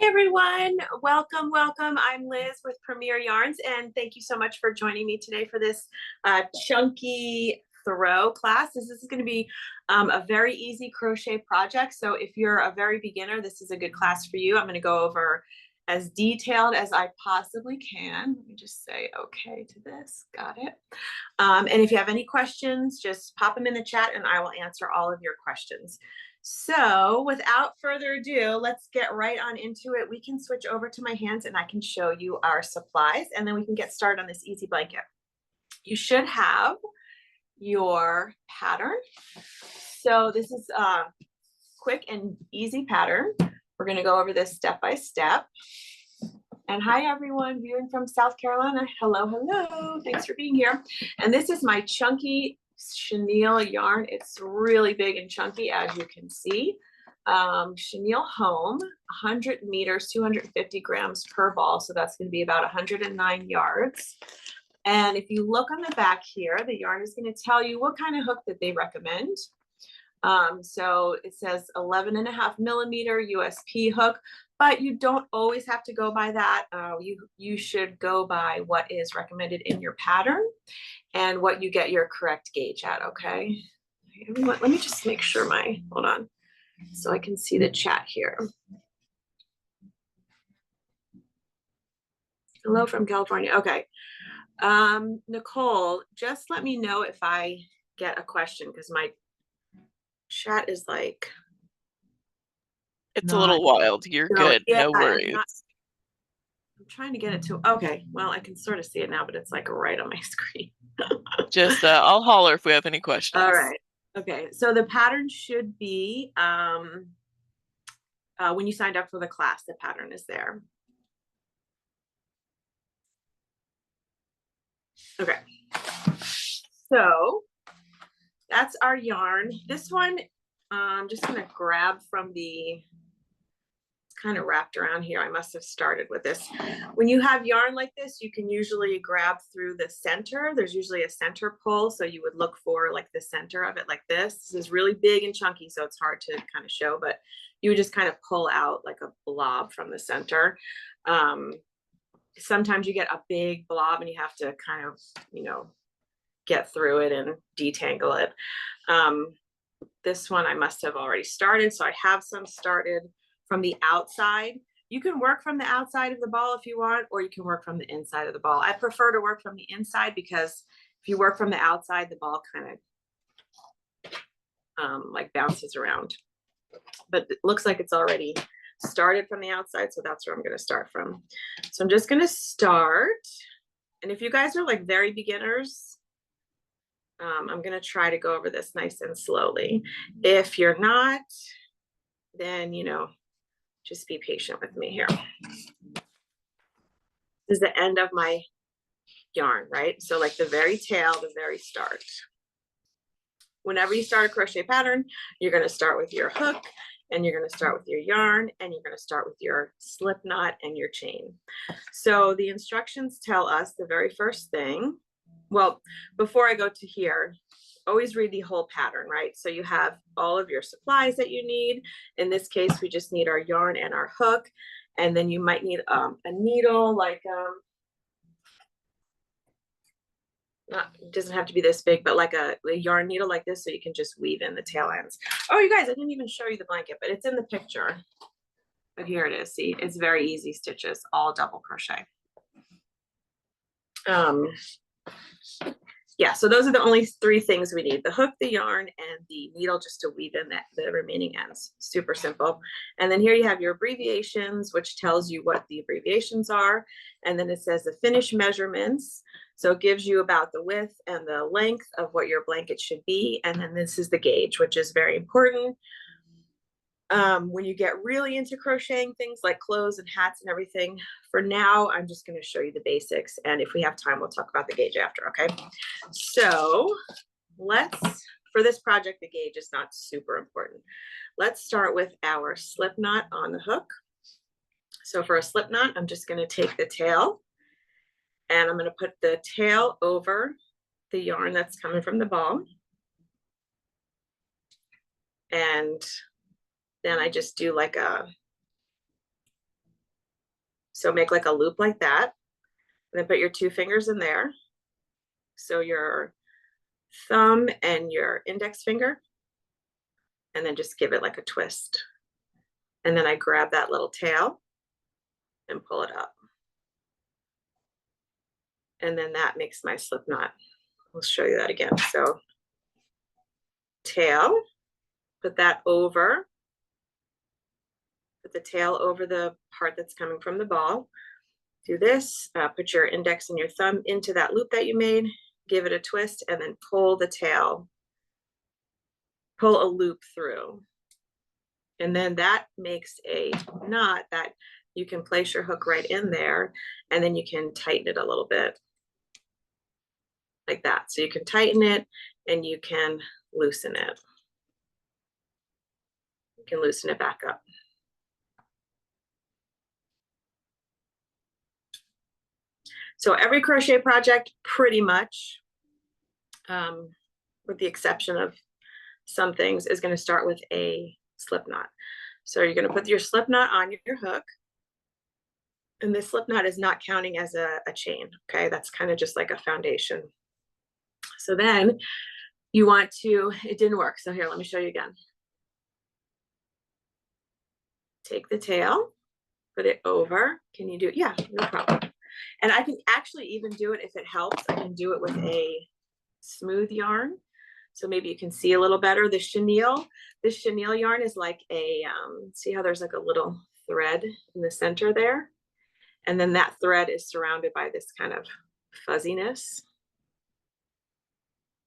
Hi everyone, welcome, welcome. I'm Liz with Premier Yarns, and thank you so much for joining me today for this chunky throw class. This is going to be a very easy crochet project. So if you're a very beginner, this is a good class for you. I'm going to go over as detailed as I possibly can. Let me just say okay to this. Got it. And if you have any questions, just pop them in the chat and I will answer all of your questions. So without further ado, let's get right on into it. We can switch over to my hands and I can show you our supplies and then we can get started on this easy blanket. You should have your pattern. So this is a quick and easy pattern. We're going to go over this step by step. And hi everyone viewing from South Carolina. Hello, hello. Thanks for being here. And this is my chunky chenille yarn. It's really big and chunky, as you can see. Chenille Home, 100 meters, 250 grams per ball. So that's going to be about 109 yards. And if you look on the back here, the yarn is going to tell you what kind of hook that they recommend. So it says 11.5 millimeter USP hook, but you don't always have to go by that. You should go by what is recommended in your pattern and what you get your correct gauge at, okay? Everyone, let me just make sure hold on, so I can see the chat here. Hello from California, okay. Nicole, just let me know if I get a question because my chat is like, it's a little wild. You're good. Yeah, no worries. I'm trying to get it to, okay, well, I can sort of see it now, but it's like right on my screen. Just, I'll holler if we have any questions. All right. Okay. So the pattern should be, when you signed up for the class, the pattern is there. Okay. So that's our yarn. This one, I'm just going to grab from it's kind of wrapped around here. I must have started with this. When you have yarn like this, you can usually grab through the center. There's usually a center pull. So you would look for like the center of it like this. This is really big and chunky, so it's hard to kind of show, but you would just kind of pull out like a blob from the center. Sometimes you get a big blob and you have to kind of, get through it and detangle it. This one I must have already started. So I have some started from the outside. You can work from the outside of the ball if you want, or you can work from the inside of the ball. I prefer to work from the inside because if you work from the outside, the ball kind of like bounces around. But it looks like it's already started from the outside, so that's where I'm going to start from. So I'm just going to start. And if you guys are like very beginners, I'm going to try to go over this nice and slowly. If you're not, then, just be patient with me here. This is the end of my yarn, right? So like the very tail, the very start. Whenever you start a crochet pattern, you're going to start with your hook and you're going to start with your yarn and you're going to start with your slip knot and your chain. So the instructions tell us the very first thing. Well, before I go to here, always read the whole pattern, right? So you have all of your supplies that you need. In this case, we just need our yarn and our hook. And then you might need a needle, like, it doesn't have to be this big, but like a yarn needle like this, so you can just weave in the tail ends. Oh, you guys, I didn't even show you the blanket, but it's in the picture. But here it is. See, it's very easy stitches, all double crochet. Yeah, so those are the only three things we need: the hook, the yarn, and the needle just to weave in the remaining ends. Super simple. And then here you have your abbreviations, which tells you what the abbreviations are. And then it says the finished measurements. So it gives you about the width and the length of what your blanket should be. And then this is the gauge, which is very important. When you get really into crocheting things like clothes and hats and everything, for now, I'm just going to show you the basics. And if we have time, we'll talk about the gauge after, okay? So for this project, the gauge is not super important. Let's start with our slip knot on the hook. So for a slip knot, I'm just going to take the tail and I'm going to put the tail over the yarn that's coming from the ball. And then I just do like a So make like a loop like that, and then put your 2 fingers in there. So your thumb and your index finger, and then just give it like a twist. And then I grab that little tail and pull it up. And then that makes my slip knot. We'll show you that again. So tail, put that over, put the tail over the part that's coming from the ball. Do this, put your index and your thumb into that loop that you made, give it a twist, and then pull the tail, pull a loop through. And then that makes a knot that you can place your hook right in there, and then you can tighten it a little bit like that. So you can tighten it and you can loosen it. You can loosen it back up. So every crochet project, pretty much, with the exception of some things, is going to start with a slip knot. So you're going to put your slip knot on your hook, and this slip knot is not counting as a chain. Okay, that's kind of just like a foundation. So then you want to, it didn't work. So here, let me show you again. Take the tail, put it over. Can you do it? Yeah, no problem. And I can actually even do it, if it helps, I can do it with a smooth yarn. So maybe you can see a little better. This chenille yarn is like a, see how there's like a little thread in the center there? And then that thread is surrounded by this kind of fuzziness,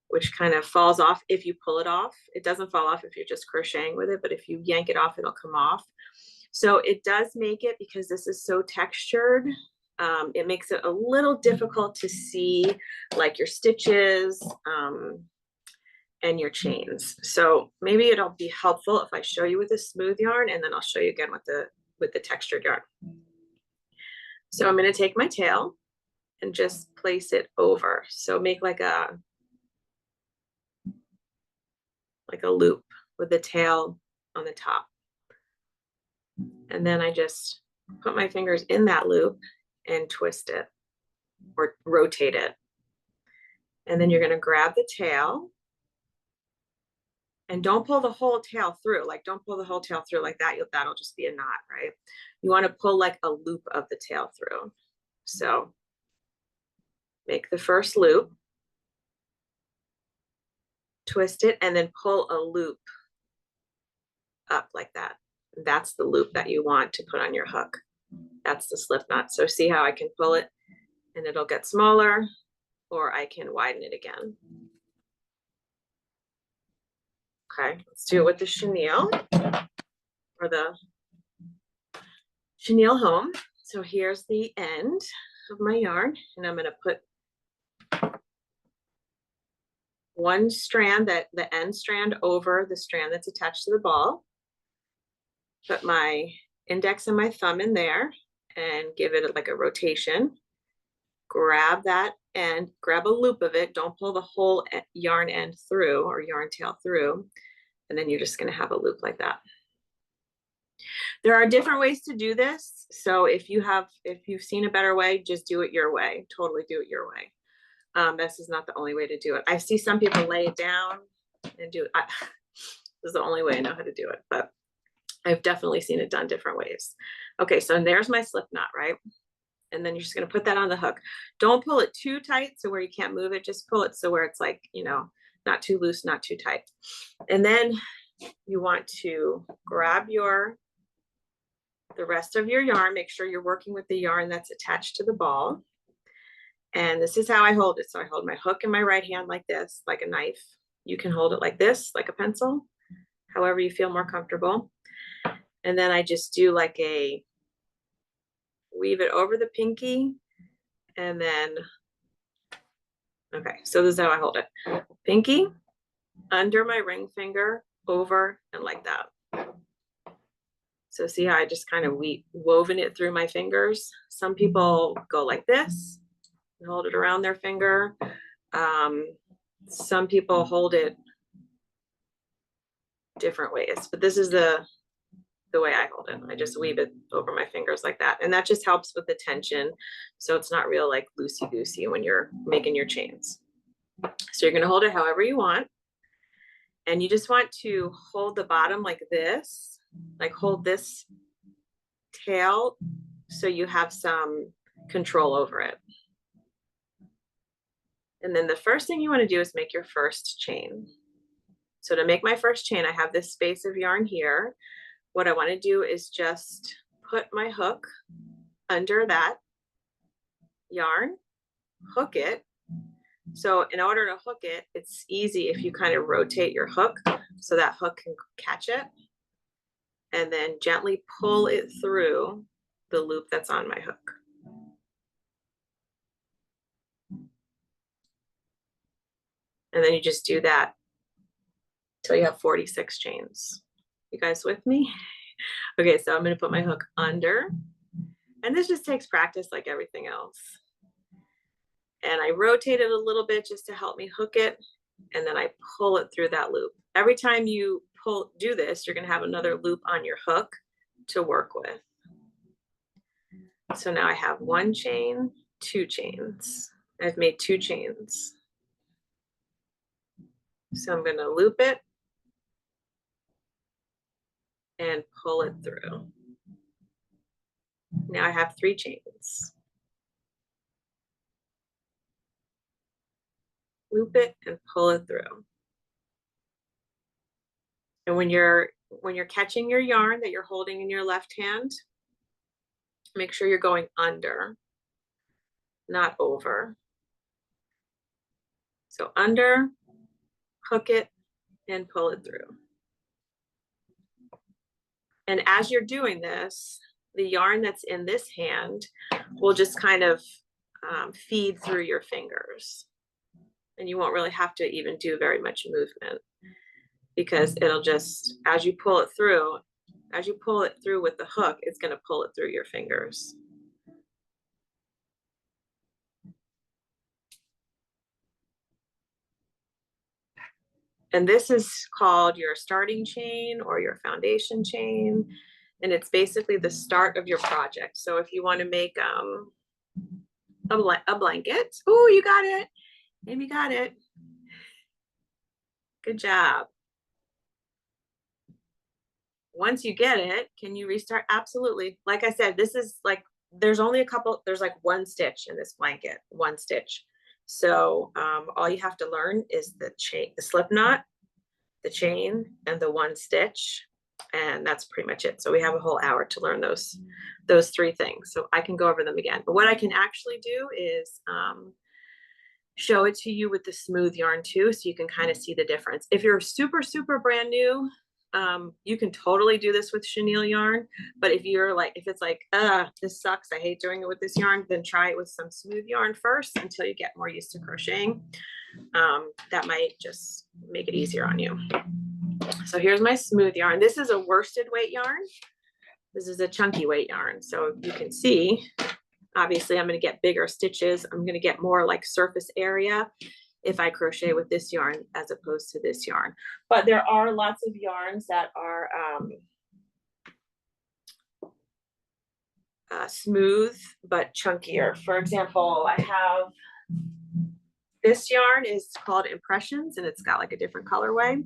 which kind of falls off if you pull it off. It doesn't fall off if you're just crocheting with it, but if you yank it off, it'll come off. So it does make it, because this is so textured, it makes it a little difficult to see like your stitches and your chains. So maybe it'll be helpful if I show you with a smooth yarn, and then I'll show you again with the textured yarn. So I'm going to take my tail and just place it over. So make like a loop with the tail on the top. And then I just put my fingers in that loop and twist it or rotate it. And then you're going to grab the tail, and don't pull the whole tail through. Like, don't pull the whole tail through like that. That'll just be a knot, right? You want to pull like a loop of the tail through. So make the first loop, twist it, and then pull a loop up like that. That's the loop that you want to put on your hook. That's the slip knot. So see how I can pull it and it'll get smaller, or I can widen it again. Okay, let's do it with the chenille, or the chenille home. So here's the end of my yarn, and I'm going to put one strand, the end strand, over the strand that's attached to the ball. Put my index and my thumb in there and give it like a rotation. Grab that and grab a loop of it. Don't pull the whole yarn end through, or yarn tail through. And then you're just going to have a loop like that. There are different ways to do this. So if you've seen a better way, just do it your way. Totally do it your way. This is not the only way to do it. I see some people lay it down and do it. This is the only way I know how to do it, but I've definitely seen it done different ways. Okay, so there's my slip knot, right? And then you're just going to put that on the hook. Don't pull it too tight so where you can't move it. Just pull it so where it's like, you know, not too loose, not too tight. And then you want to grab the rest of your yarn. Make sure you're working with the yarn that's attached to the ball. And this is how I hold it. So I hold my hook in my right hand like this, like a knife. You can hold it like this, like a pencil, however you feel more comfortable. And then I just do like a weave it over the pinky, and then, okay, so this is how I hold it. Pinky under my ring finger, over, and like that. So see how I just kind of woven it through my fingers? Some people go like this and hold it around their finger. Some people hold it different ways, but this is the the way I hold it. I just weave it over my fingers like that. And that just helps with the tension. So it's not real like loosey-goosey when you're making your chains. So you're gonna hold it however you want. And you just want to hold the bottom like this, like hold this tail so you have some control over it. And then the first thing you want to do is make your first chain. So to make my first chain, I have this space of yarn here. What I want to do is just put my hook under that yarn, hook it. So in order to hook it, it's easy if you kind of rotate your hook so that hook can catch it, and then gently pull it through the loop that's on my hook. And then you just do that till you have 46 chains. You guys with me? Okay, so I'm going to put my hook under, and this just takes practice like everything else. And I rotate it a little bit just to help me hook it, and then I pull it through that loop. Every time you do this, you're going to have another loop on your hook to work with. So now I have 1 chain, 2 chains. I've made 2 chains. So I'm going to loop it and pull it through. Now I have 3 chains. Loop it and pull it through. And when you're catching your yarn that you're holding in your left hand, make sure you're going under, not over. So under, hook it, and pull it through. And as you're doing this, the yarn that's in this hand will just kind of feed through your fingers. And you won't really have to even do very much movement, because it'll just, as you pull it through with the hook, it's going to pull it through your fingers. And this is called your starting chain or your foundation chain. And it's basically the start of your project. So if you want to make a blanket, oh, you got it. Amy got it. Good job. Once you get it, can you restart? Absolutely. Like I said, this is like, there's only there's like 1 stitch in this blanket, 1 stitch. So all you have to learn is the chain, the slip knot, the chain, and the 1 stitch. And that's pretty much it. So we have a whole hour to learn those 3 things. So I can go over them again. But what I can actually do is show it to you with the smooth yarn too, so you can kind of see the difference. If you're super, super brand new, you can totally do this with chenille yarn. But if it's like, this sucks, I hate doing it with this yarn, then try it with some smooth yarn first until you get more used to crocheting. That might just make it easier on you. So here's my smooth yarn. This is a worsted weight yarn. This is a chunky weight yarn. So you can see, obviously I'm going to get bigger stitches. I'm going to get more like surface area if I crochet with this yarn as opposed to this yarn. But there are lots of yarns that are smooth but chunkier. For example, I have this yarn is called Impressions, and it's got like a different colorway.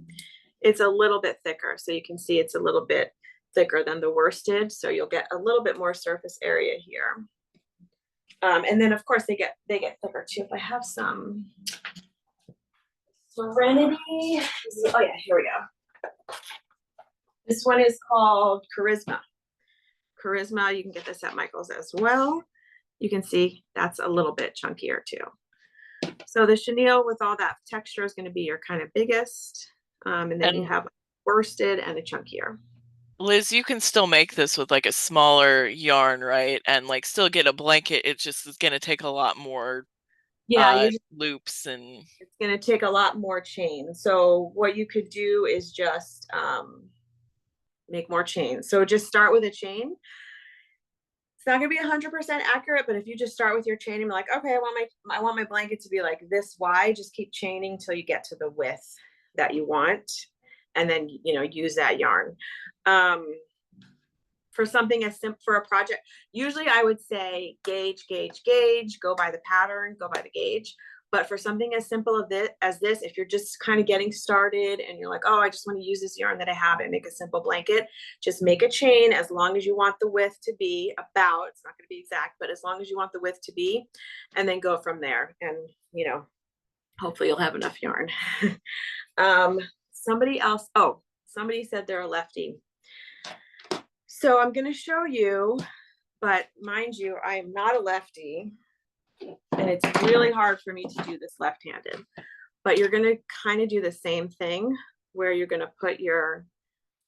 It's a little bit thicker, so you can see it's a little bit thicker than the worsted, so you'll get a little bit more surface area here. And then of course they get thicker too. If I have some Serenity, oh yeah, here we go. This one is called Charisma. Charisma, you can get this at Michael's as well. You can see that's a little bit chunkier too. So the chenille with all that texture is going to be your kind of biggest. And then you have worsted and a chunkier. Liz, you can still make this with like a smaller yarn, right? And like still get a blanket. It just is going to take a lot more loops, and it's going to take a lot more chain. So what you could do is just make more chains. So just start with a chain. It's not going to be 100% accurate, but if you just start with your chain and be like, okay, I want my blanket to be like this wide, just keep chaining till you get to the width that you want, and then use that yarn. for something as simple for a project, usually I would say gauge, gauge, gauge, go by the pattern, go by the gauge. But for something as simple as this, if you're just kind of getting started and you're like, oh, I just want to use this yarn that I have and make a simple blanket, just make a chain as long as you want the width to be about, it's not going to be exact, but as long as you want the width to be, and then go from there. And, you know, hopefully you'll have enough yarn. Somebody else, oh, somebody said they're a lefty. So I'm going to show you, but mind you, I am not a lefty. And it's really hard for me to do this left-handed, but you're going to kind of do the same thing where you're going to put your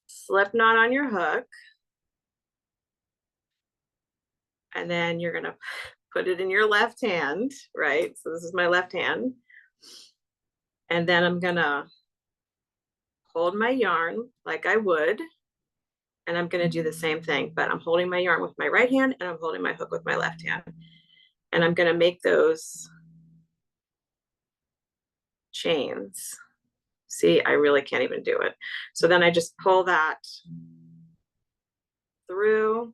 slip knot on your hook. And then you're going to put it in your left hand, right? So this is my left hand. And then I'm going to hold my yarn like I would. And I'm going to do the same thing, but I'm holding my yarn with my right hand and I'm holding my hook with my left hand. And I'm going to make those chains. See, I really can't even do it. So then I just pull that through.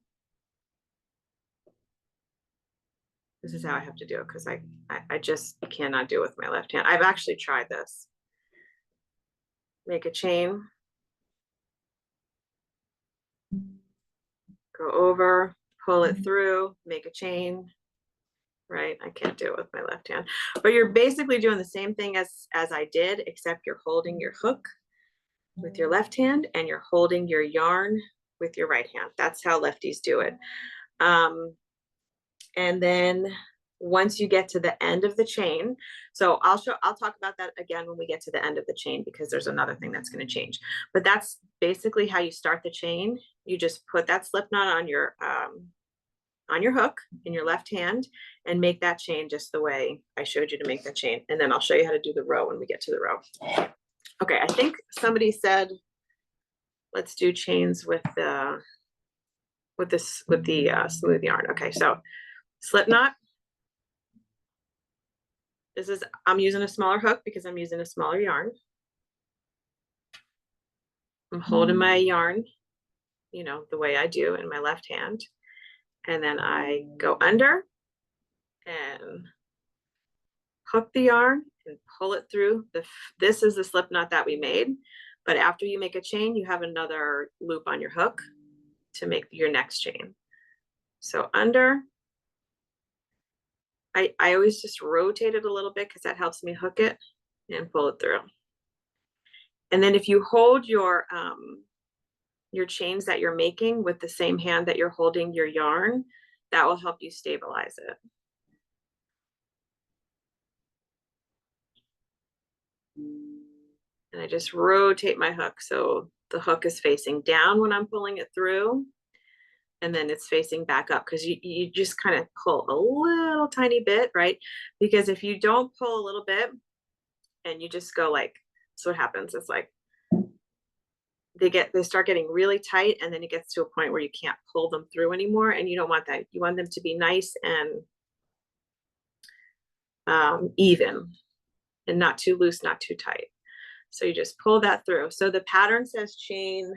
This is how I have to do it because I just cannot do it with my left hand. I've actually tried this. Make a chain. Go over, pull it through, make a chain. Right? I can't do it with my left hand. But you're basically doing the same thing as I did, except you're holding your hook with your left hand and you're holding your yarn with your right hand. That's how lefties do it. And then once you get to the end of the chain, so I'll talk about that again when we get to the end of the chain, because there's another thing that's going to change. But that's basically how you start the chain. You just put that slip knot on your hook in your left hand and make that chain just the way I showed you to make the chain. And then I'll show you how to do the row when we get to the row. Okay, I think somebody said, let's do chains with the smooth yarn. Okay, so slip knot. I'm using a smaller hook because I'm using a smaller yarn. I'm holding my yarn, you know, the way I do in my left hand. And then I go under and hook the yarn and pull it through. This is the slip knot that we made, but after you make a chain, you have another loop on your hook to make your next chain. So under, I always just rotate it a little bit because that helps me hook it and pull it through. And then if you hold your chains that you're making with the same hand that you're holding your yarn, that will help you stabilize it. And I just rotate my hook so the hook is facing down when I'm pulling it through, and then it's facing back up, because you just kind of pull a little tiny bit, right? Because if you don't pull a little bit and you just go like, so what happens is like they start getting really tight, and then it gets to a point where you can't pull them through anymore, and you don't want that. You want them to be nice and even, and not too loose, not too tight. So you just pull that through. So the pattern says chain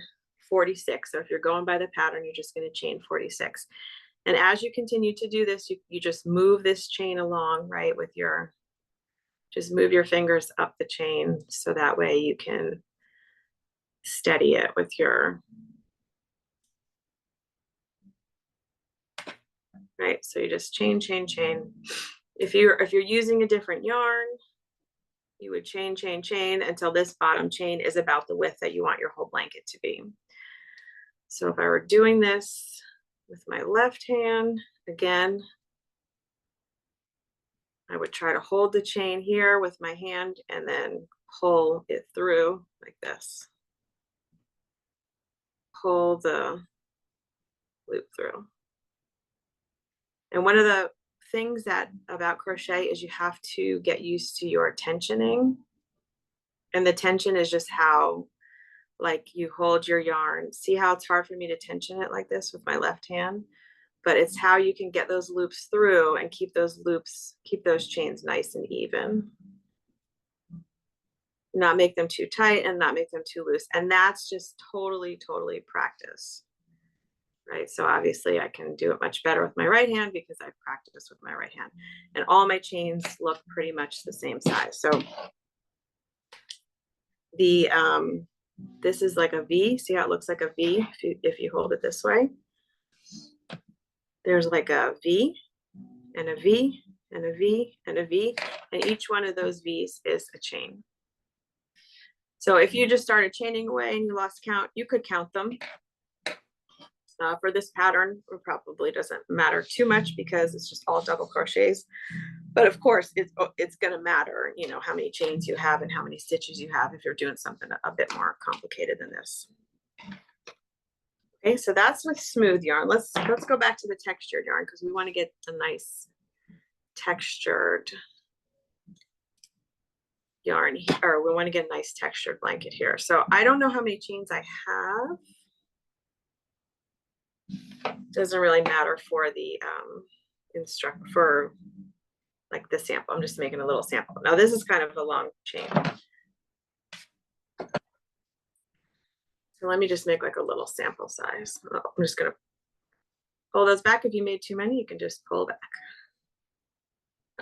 46. So if you're going by the pattern, you're just going to chain 46. And as you continue to do this, you just move this chain along, right? Just move your fingers up the chain so that way you can steady it with your, right? So you just chain, chain, chain. If you're using a different yarn, you would chain, chain, chain until this bottom chain is about the width that you want your whole blanket to be. So if I were doing this with my left hand, again, I would try to hold the chain here with my hand and then pull it through like this. Pull the loop through. And one of the things about crochet is you have to get used to your tensioning. And the tension is just how, like, you hold your yarn. See how it's hard for me to tension it like this with my left hand? But it's how you can get those loops through and keep those chains nice and even. Not make them too tight and not make them too loose. And that's just totally, totally practice. right? So obviously I can do it much better with my right hand because I've practiced with my right hand. And all my chains look pretty much the same size. So the this is like a V. See how it looks like a V if you hold it this way? There's like a V and a V and a V and a V, and each one of those V's is a chain. So if you just started chaining away and you lost count, you could count them. For this pattern, it probably doesn't matter too much because it's just all double crochets. But of course, it's going to matter, you know, how many chains you have and how many stitches you have if you're doing something a bit more complicated than this. Okay, so that's with smooth yarn. Let's go back to the textured yarn because we want to get a nice textured yarn here, or we want to get a nice textured blanket here. So I don't know how many chains I have. Doesn't really matter for the for like the sample. I'm just making a little sample. Now this is kind of a long chain. So let me just make like a little sample size. I'm just gonna pull those back. If you made too many, you can just pull back.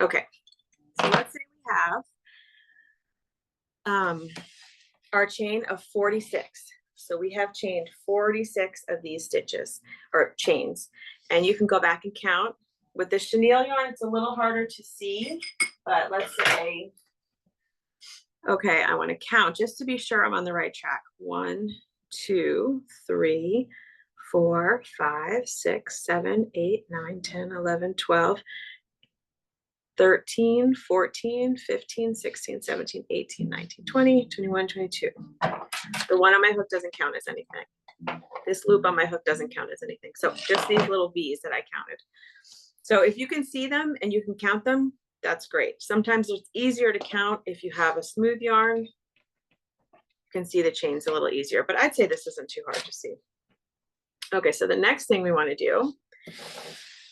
Okay, so let's say we have our chain of 46. So we have chained 46 of these stitches or chains, and you can go back and count. With the chenille yarn, it's a little harder to see, but let's say, okay, I want to count just to be sure I'm on the right track. 1, 2, 3, 4, 5, 6, 7, 8, 9, 10, 11, 12, 13, 14, 15, 16, 17, 18, 19, 20, 21, 22. The one on my hook doesn't count as anything. This loop on my hook doesn't count as anything. So just these little V's that I counted. So if you can see them and you can count them, that's great. Sometimes it's easier to count if you have a smooth yarn. You can see the chains a little easier, but I'd say this isn't too hard to see. Okay, so the next thing we want to do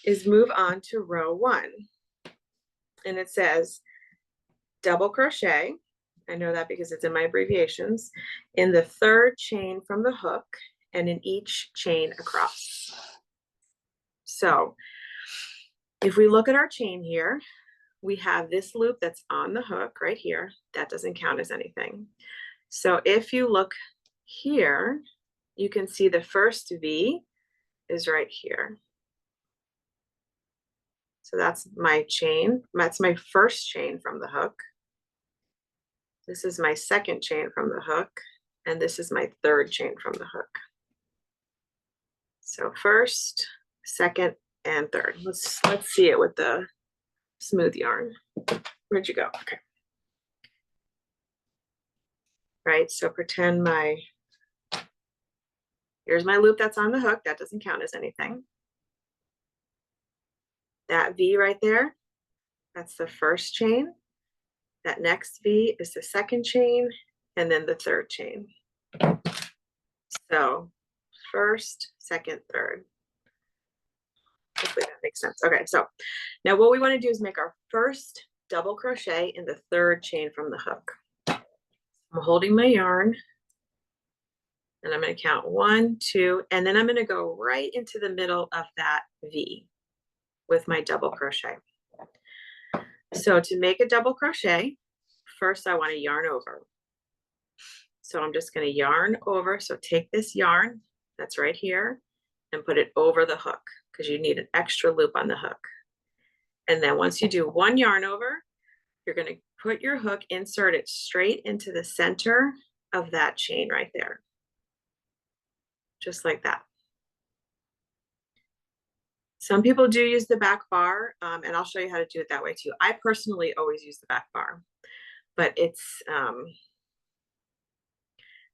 is move on to row 1. And it says double crochet. I know that because it's in my abbreviations, in the 3rd chain from the hook and in each chain across. So if we look at our chain here, we have this loop that's on the hook right here. That doesn't count as anything. So if you look here, you can see the first V is right here. So that's my chain. That's my first chain from the hook. This is my 2nd chain from the hook. And this is my 3rd chain from the hook. So 1st, 2nd, and 3rd. Let's see it with the smooth yarn. Where'd you go? Okay. Right, so pretend here's my loop that's on the hook. That doesn't count as anything. That V right there, that's the 1st chain. That next V is the 2nd chain, and then the 3rd chain. So 1st, 2nd, 3rd. Hopefully that makes sense. Okay, so now what we want to do is make our first double crochet in the 3rd chain from the hook. I'm holding my yarn, and I'm going to count 1, 2, and then I'm going to go right into the middle of that V with my double crochet. So to make a double crochet, first I want to yarn over. So I'm just going to yarn over. So take this yarn that's right here and put it over the hook because you need an extra loop on the hook. And then once you do 1 yarn over, you're going to put your hook, insert it straight into the center of that chain right there. Just like that. Some people do use the back bar, and I'll show you how to do it that way too. I personally always use the back bar, but it's,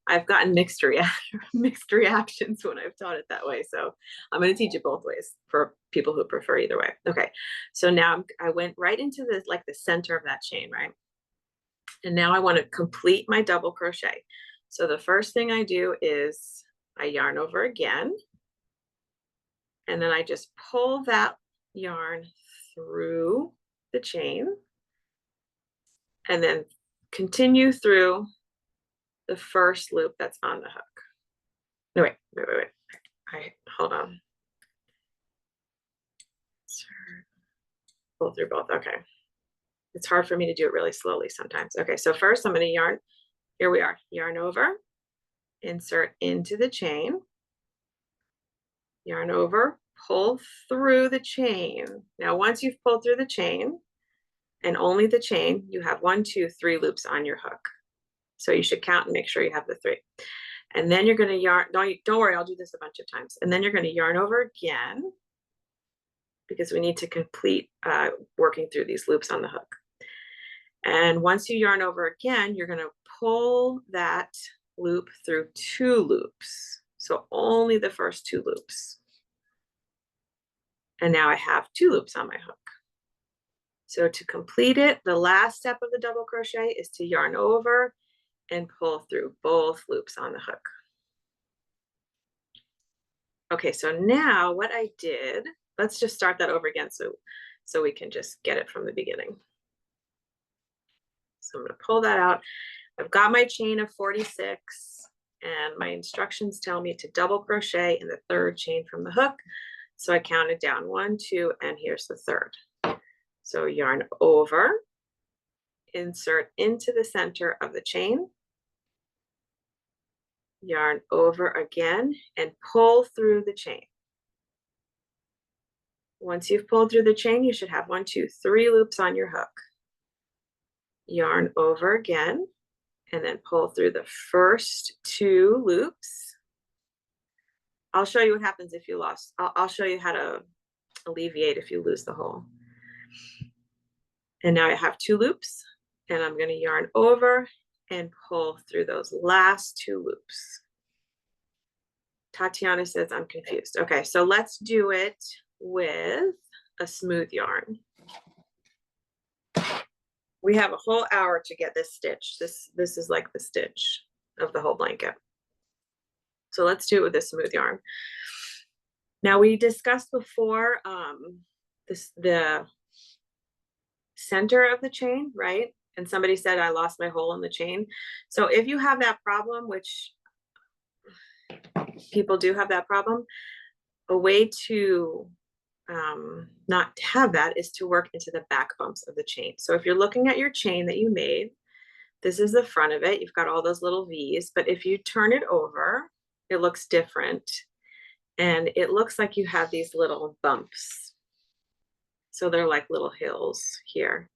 I've gotten mixed reactions when I've taught it that way. So I'm going to teach it both ways for people who prefer either way. Okay, so now I went right into the center of that chain, right? And now I want to complete my double crochet. So the first thing I do is I yarn over again. And then I just pull that yarn through the chain and then continue through the first loop that's on the hook. No, wait. hold on. Pull through both, okay. It's hard for me to do it really slowly sometimes. Okay, so first I'm gonna yarn, here we are, yarn over, insert into the chain, yarn over, pull through the chain. Now, once you've pulled through the chain, and only the chain, you have 1, 2, 3 loops on your hook. So you should count and make sure you have the 3. And then you're gonna yarn, don't worry, I'll do this a bunch of times. And then you're gonna yarn over again, because we need to complete working through these loops on the hook. And once you yarn over again, you're gonna pull that loop through 2 loops. So only the first 2 loops. And now I have 2 loops on my hook. So to complete it, the last step of the double crochet is to yarn over and pull through both loops on the hook. Okay, so now what I did, let's just start that over again so we can just get it from the beginning. So I'm gonna pull that out. I've got my chain of 46 and my instructions tell me to double crochet in the 3rd chain from the hook. So I counted down 1, 2, and here's the 3rd. So yarn over, insert into the center of the chain, yarn over again, and pull through the chain. Once you've pulled through the chain, you should have 1, 2, 3 loops on your hook. Yarn over again, and then pull through the first 2 loops. I'll show you what happens if you lost. I'll show you how to alleviate if you lose the hole. And now I have 2 loops, and I'm going to yarn over and pull through those last 2 loops. Tatiana says I'm confused. Okay, so let's do it with a smooth yarn. We have a whole hour to get this stitch. This is like the stitch of the whole blanket. So let's do it with a smooth yarn. Now we discussed before the center of the chain, right? And somebody said I lost my hole in the chain. So if you have that problem, which people do have that problem, a way to not have that is to work into the back bumps of the chain. So if you're looking at your chain that you made, this is the front of it. You've got all those little V's, but if you turn it over, it looks different. And it looks like you have these little bumps. So they're like little hills here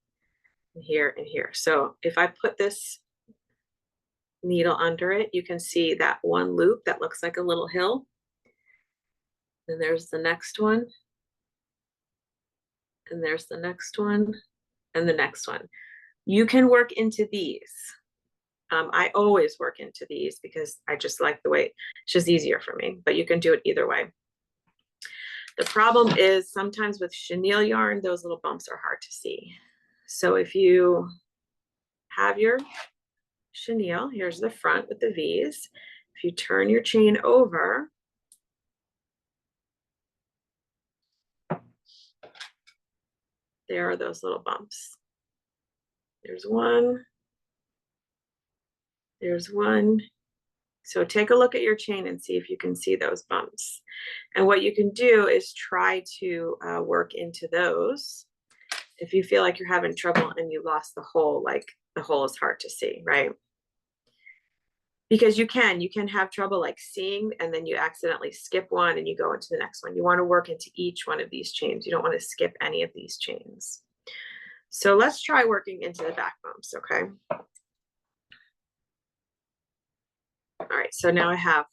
and here and here. So if I put this needle under it, you can see that one loop that looks like a little hill. Then there's the next one. And there's the next one and the next one. You can work into these. I always work into these because I just like the way it's just easier for me, but you can do it either way. The problem is sometimes with chenille yarn, those little bumps are hard to see. So if you have your chenille, here's the front with the V's. If you turn your chain over, there are those little bumps. There's one. There's one. So take a look at your chain and see if you can see those bumps. And what you can do is try to work into those. If you feel like you're having trouble and you lost the hole, like the hole is hard to see, right? Because you can have trouble like seeing and then you accidentally skip one and you go into the next one. You want to work into each one of these chains. You don't want to skip any of these chains. So let's try working into the back bumps, okay? All right, so now I have,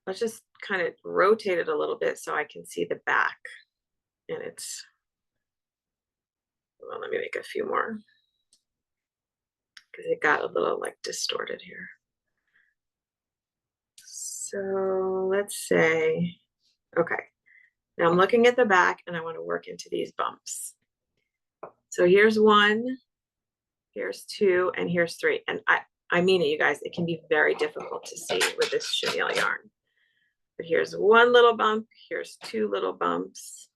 let's just kind of rotate it a little bit so I can see the back. And it's, well, let me make a few more because it got a little like distorted here. So let's say, okay, now I'm looking at the back and I want to work into these bumps. So here's 1, here's 2, and here's 3. And I mean it, you guys, it can be very difficult to see with this chenille yarn. But here's 1 little bump, here's 2 little bumps,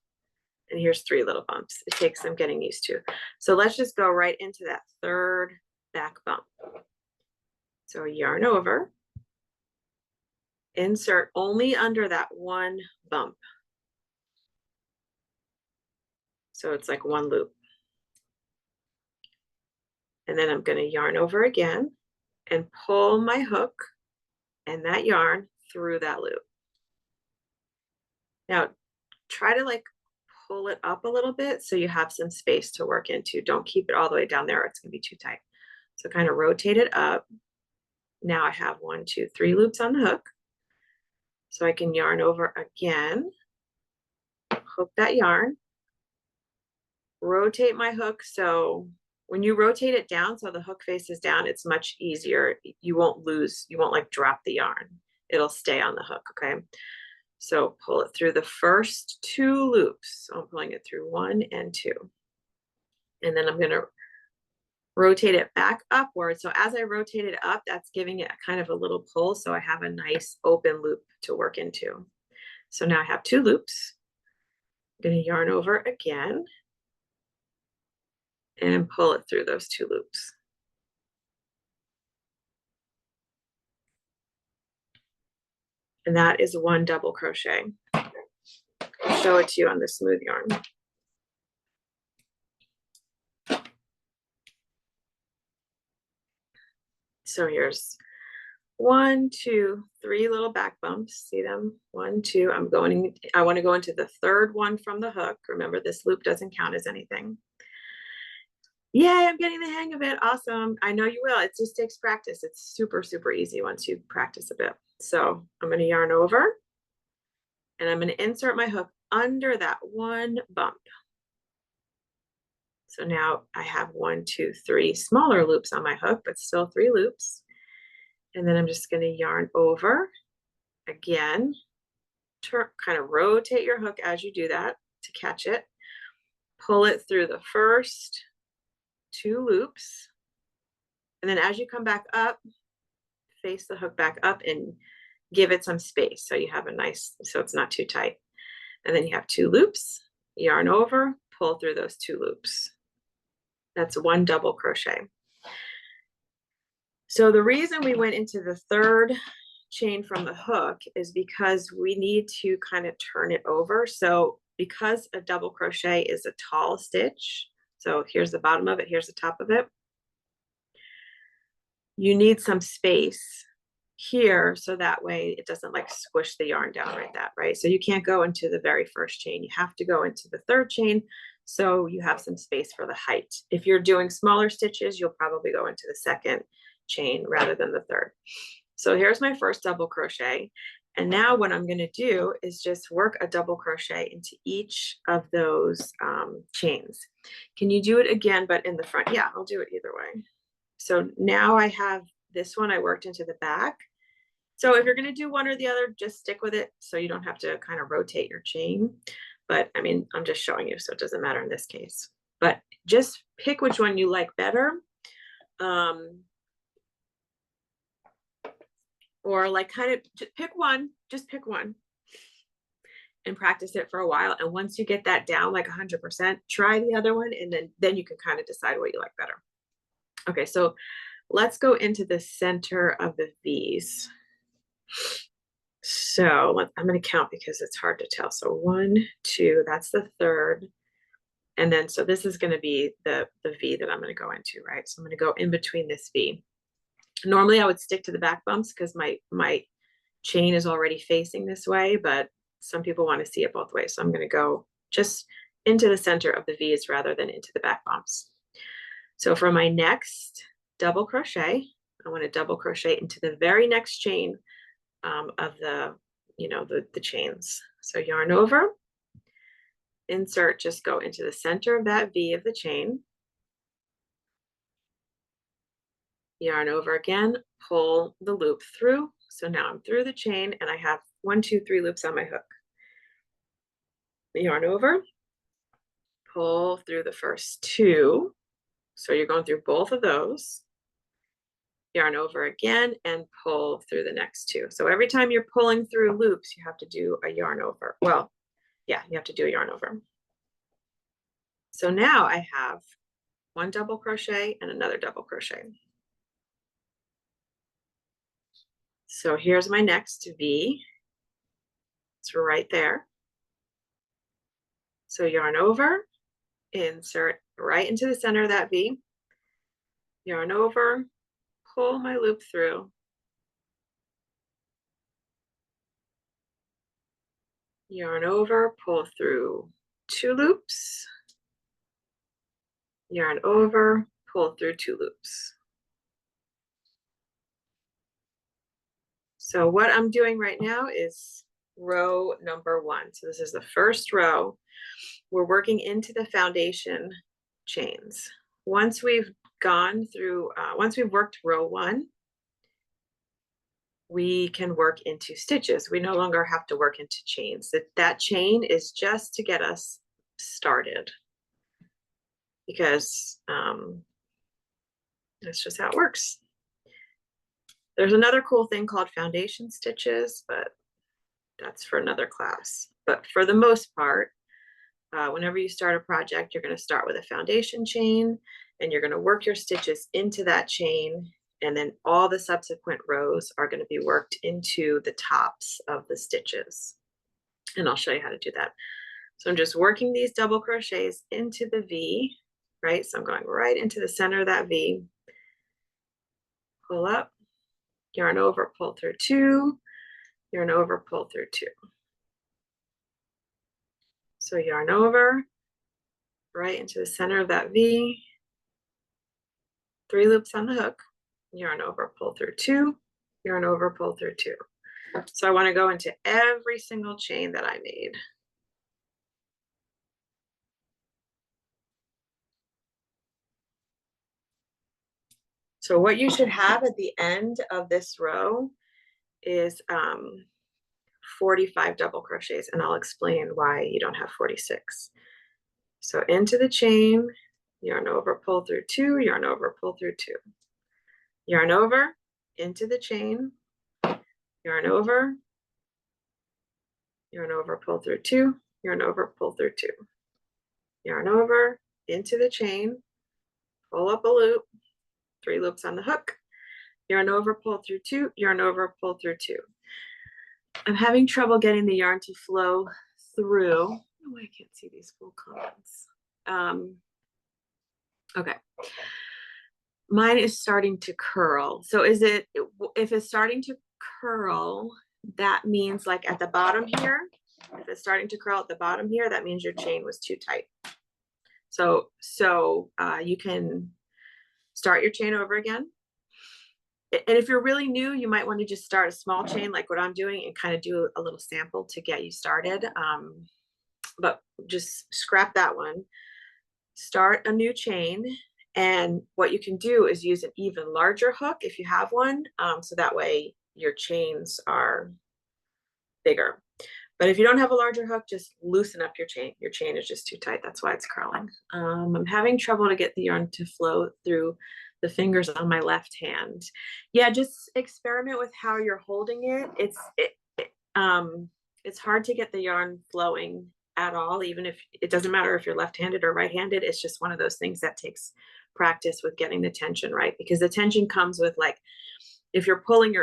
and here's 3 little bumps. It takes some getting used to. So let's just go right into that 3rd back bump. So yarn over, insert only under that one bump. So it's like one loop. And then I'm going to yarn over again and pull my hook and that yarn through that loop. Now try to like pull it up a little bit so you have some space to work into. Don't keep it all the way down there, it's going to be too tight. So kind of rotate it up. Now I have 1, 2, 3 loops on the hook. So I can yarn over again, hook that yarn, rotate my hook. So when you rotate it down so the hook faces down, it's much easier. You won't like drop the yarn. It'll stay on the hook, okay? So pull it through the first 2 loops. So I'm pulling it through 1 and 2. And then I'm going to rotate it back upward. So as I rotate it up, that's giving it kind of a little pull. So I have a nice open loop to work into. So now I have 2 loops. I'm going to yarn over again and pull it through those 2 loops. And that is 1 double crochet. I'll show it to you on the smooth yarn. So here's 1, 2, 3 little back bumps. See them? 1, 2. I want to go into the 3rd one from the hook. Remember, this loop doesn't count as anything. Yay, I'm getting the hang of it. Awesome. I know you will. It just takes practice. It's super, super easy once you practice a bit. So I'm going to yarn over and I'm going to insert my hook under that 1 bump. So now I have 1, 2, 3 smaller loops on my hook, but still 3 loops. And then I'm just going to yarn over again, kind of rotate your hook as you do that to catch it, pull it through the first 2 loops. And then as you come back up, face the hook back up and give it some space. So you have so it's not too tight. And then you have 2 loops, yarn over, pull through those 2 loops. That's 1 double crochet. So the reason we went into the 3rd chain from the hook is because we need to kind of turn it over. So because a double crochet is a tall stitch, so here's the bottom of it, here's the top of it, you need some space here so that way it doesn't like squish the yarn down like that, right? So you can't go into the very first chain. You have to go into the 3rd chain so you have some space for the height. If you're doing smaller stitches, you'll probably go into the 2nd chain rather than the 3rd. So here's my first double crochet. And now what I'm going to do is just work a double crochet into each of those chains. Can you do it again, but in the front? Yeah, I'll do it either way. So now I have this one I worked into the back. So if you're going to do one or the other, just stick with it so you don't have to kind of rotate your chain. But I mean, I'm just showing you, so it doesn't matter in this case. But just pick which one you like better. Or like kind of just pick one and practice it for a while. And once you get that down like 100%, try the other one and then you can kind of decide what you like better. Okay, so let's go into the center of the V's. So I'm going to count because it's hard to tell. So 1, 2, that's the 3rd. And then, so this is going to be the V that I'm going to go into, right? So I'm going to go in between this V. Normally I would stick to the back bumps because my chain is already facing this way, but some people want to see it both ways. So I'm going to go just into the center of the V's rather than into the back bumps. So for my next double crochet, I want to double crochet into the very next chain of the chains. So yarn over, insert, just go into the center of that V of the chain, yarn over again, pull the loop through. So now I'm through the chain and I have 1, 2, 3 loops on my hook. Yarn over, pull through the first 2. So you're going through both of those. Yarn over again and pull through the next 2. So every time you're pulling through loops, you have to do a yarn over. Well, yeah, you have to do a yarn over. So now I have 1 double crochet and another double crochet. So here's my next V. It's right there. So yarn over, insert right into the center of that V, yarn over, pull my loop through, yarn over, pull through 2 loops, yarn over, pull through 2 loops. So what I'm doing right now is row number 1. So this is the first row. We're working into the foundation chains. Once we've gone through, once we've worked row 1, we can work into stitches. We no longer have to work into chains. That chain is just to get us started, because that's just how it works. There's another cool thing called foundation stitches, but that's for another class. But for the most part, whenever you start a project, you're going to start with a foundation chain, and you're going to work your stitches into that chain, and then all the subsequent rows are going to be worked into the tops of the stitches. And I'll show you how to do that. So I'm just working these double crochets into the V, right? So I'm going right into the center of that V, pull up, yarn over, pull through 2, yarn over, pull through 2. So yarn over, right into the center of that V, 3 loops on the hook, yarn over, pull through 2, yarn over, pull through 2. So I want to go into every single chain that I made. So what you should have at the end of this row is 45 double crochets, and I'll explain why you don't have 46. So into the chain, yarn over, pull through 2, yarn over, pull through 2. Yarn over, into the chain, yarn over, pull through 2, yarn over, pull through 2. Yarn over, into the chain, pull up a loop, 3 loops on the hook, yarn over, pull through 2, yarn over, pull through 2. I'm having trouble getting the yarn to flow through. Oh, I can't see these full comments. Okay. Mine is starting to curl. So if it's starting to curl, that means like at the bottom here, if it's starting to curl at the bottom here, that means your chain was too tight. So you can start your chain over again. And if you're really new, you might want to just start a small chain like what I'm doing and kind of do a little sample to get you started. But just scrap that one. Start a new chain. And what you can do is use an even larger hook if you have one. So that way your chains are bigger. But if you don't have a larger hook, just loosen up your chain. Your chain is just too tight. That's why it's curling. I'm having trouble to get the yarn to flow through the fingers on my left hand. Yeah, just experiment with how you're holding it. It's hard to get the yarn flowing at all, even if it doesn't matter if you're left-handed or right-handed. It's just one of those things that takes practice with getting the tension right, because the tension comes with, like, if you're pulling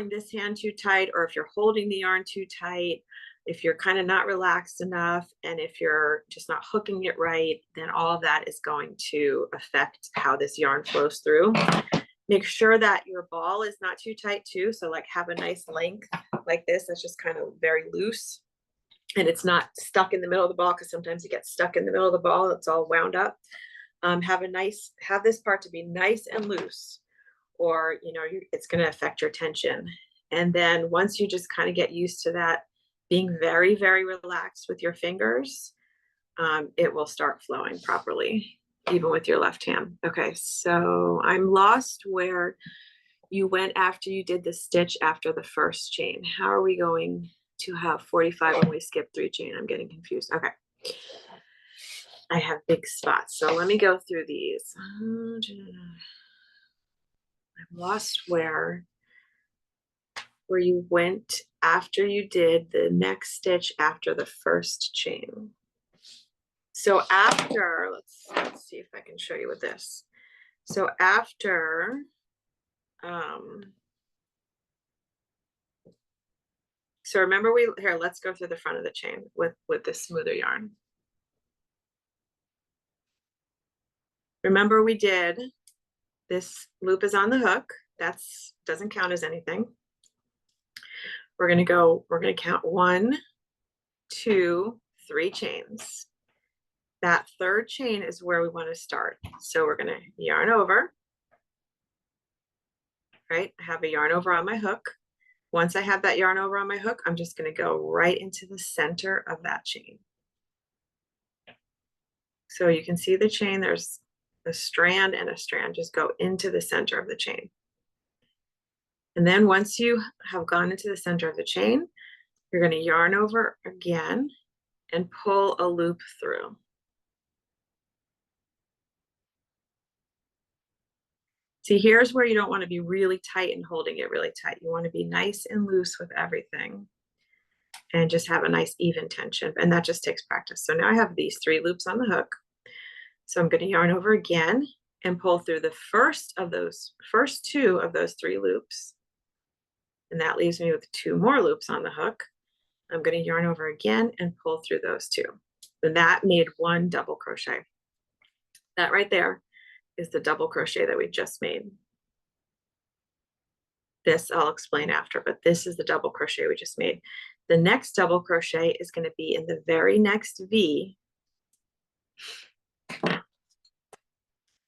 this hand too tight, or if you're holding the yarn too tight, if you're kind of not relaxed enough, and if you're just not hooking it right, then all of that is going to affect how this yarn flows through. Make sure that your ball is not too tight too. So like have a nice length like this that's just kind of very loose, and it's not stuck in the middle of the ball, because sometimes it gets stuck in the middle of the ball. It's all wound up. Have this part to be nice and loose, or it's going to affect your tension. And then once you just kind of get used to that, being very, very relaxed with your fingers, it will start flowing properly, even with your left hand. Okay, so I'm lost where you went after you did the stitch after the first chain. How are we going to have 45 when we skip 3 chain? I'm getting confused. Okay. I have big spots, so let me go through these. I'm lost where you went after you did the next stitch after the first chain. So after, let's see if I can show you with this. So after So remember here, let's go through the front of the chain with this smoother yarn. Remember we did this loop is on the hook. That's doesn't count as anything. We're gonna count 1, 2, 3 chains. That third chain is where we want to start. So we're gonna yarn over, right? I have a yarn over on my hook. Once I have that yarn over on my hook, I'm just gonna go right into the center of that chain. So you can see the chain, there's a strand and a strand, just go into the center of the chain. And then once you have gone into the center of the chain, you're going to yarn over again and pull a loop through. See, here's where you don't want to be really tight and holding it really tight. You want to be nice and loose with everything and just have a nice even tension. And that just takes practice. So now I have these 3 loops on the hook. So I'm going to yarn over again and pull through the first 2 of those 3 loops. And that leaves me with 2 more loops on the hook. I'm going to yarn over again and pull through those 2. And that made 1 double crochet. That right there is the double crochet that we just made. This I'll explain after, but this is the double crochet we just made. The next double crochet is going to be in the very next V.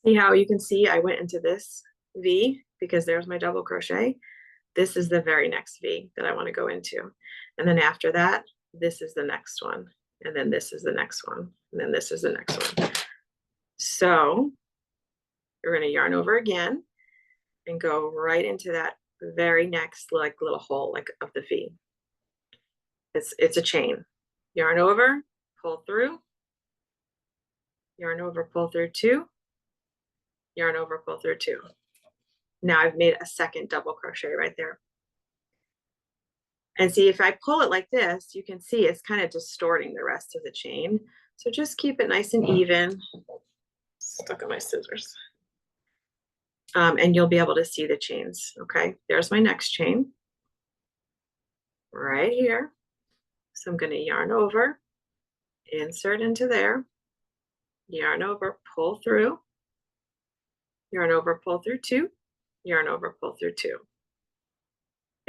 See how you can see I went into this V because there's my double crochet. This is the very next V that I want to go into. And then after that, this is the next one. And then this is the next one. And then this is the next one. So we're going to yarn over again and go right into that very next like little hole like of the V. It's a chain. Yarn over, pull through, yarn over, pull through 2, yarn over, pull through 2. Now I've made a second double crochet right there. And see, if I pull it like this, you can see it's kind of distorting the rest of the chain. So just keep it nice and even. Stuck on my scissors. And you'll be able to see the chains. Okay, there's my next chain right here. So I'm going to yarn over, insert into there, yarn over, pull through, yarn over, pull through 2, yarn over, pull through 2.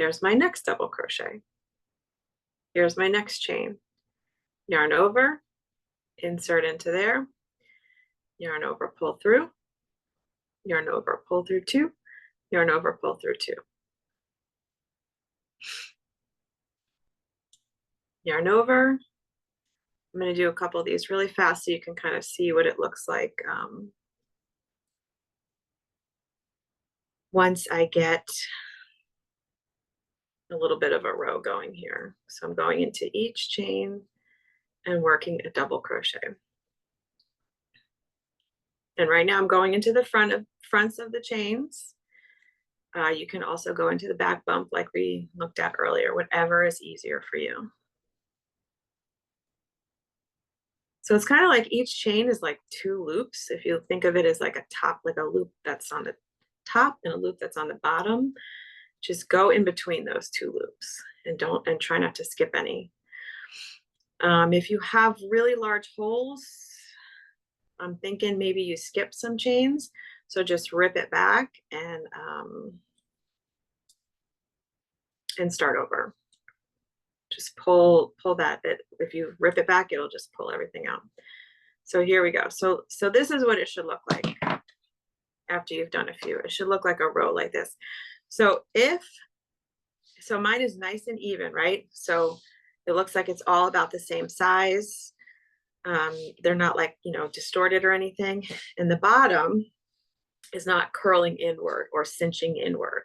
There's my next double crochet. Here's my next chain. Yarn over, insert into there, yarn over, pull through, yarn over, pull through 2, yarn over, pull through 2. Yarn over. I'm going to do a couple of these really fast so you can kind of see what it looks like once I get a little bit of a row going here. So I'm going into each chain and working a double crochet. And right now I'm going into the fronts of the chains. You can also go into the back bump like we looked at earlier, whatever is easier for you. So it's kind of like each chain is like 2 loops. If you think of it as like a top, like a loop that's on the top and a loop that's on the bottom, just go in between those 2 loops and try not to skip any. If you have really large holes, I'm thinking maybe you skip some chains. So just rip it back and start over. Just pull that. If you rip it back, it'll just pull everything out. So here we go. So this is what it should look like after you've done a few. It should look like a row like this. So mine is nice and even, right? So it looks like it's all about the same size. They're not like, distorted or anything. And the bottom is not curling inward or cinching inward.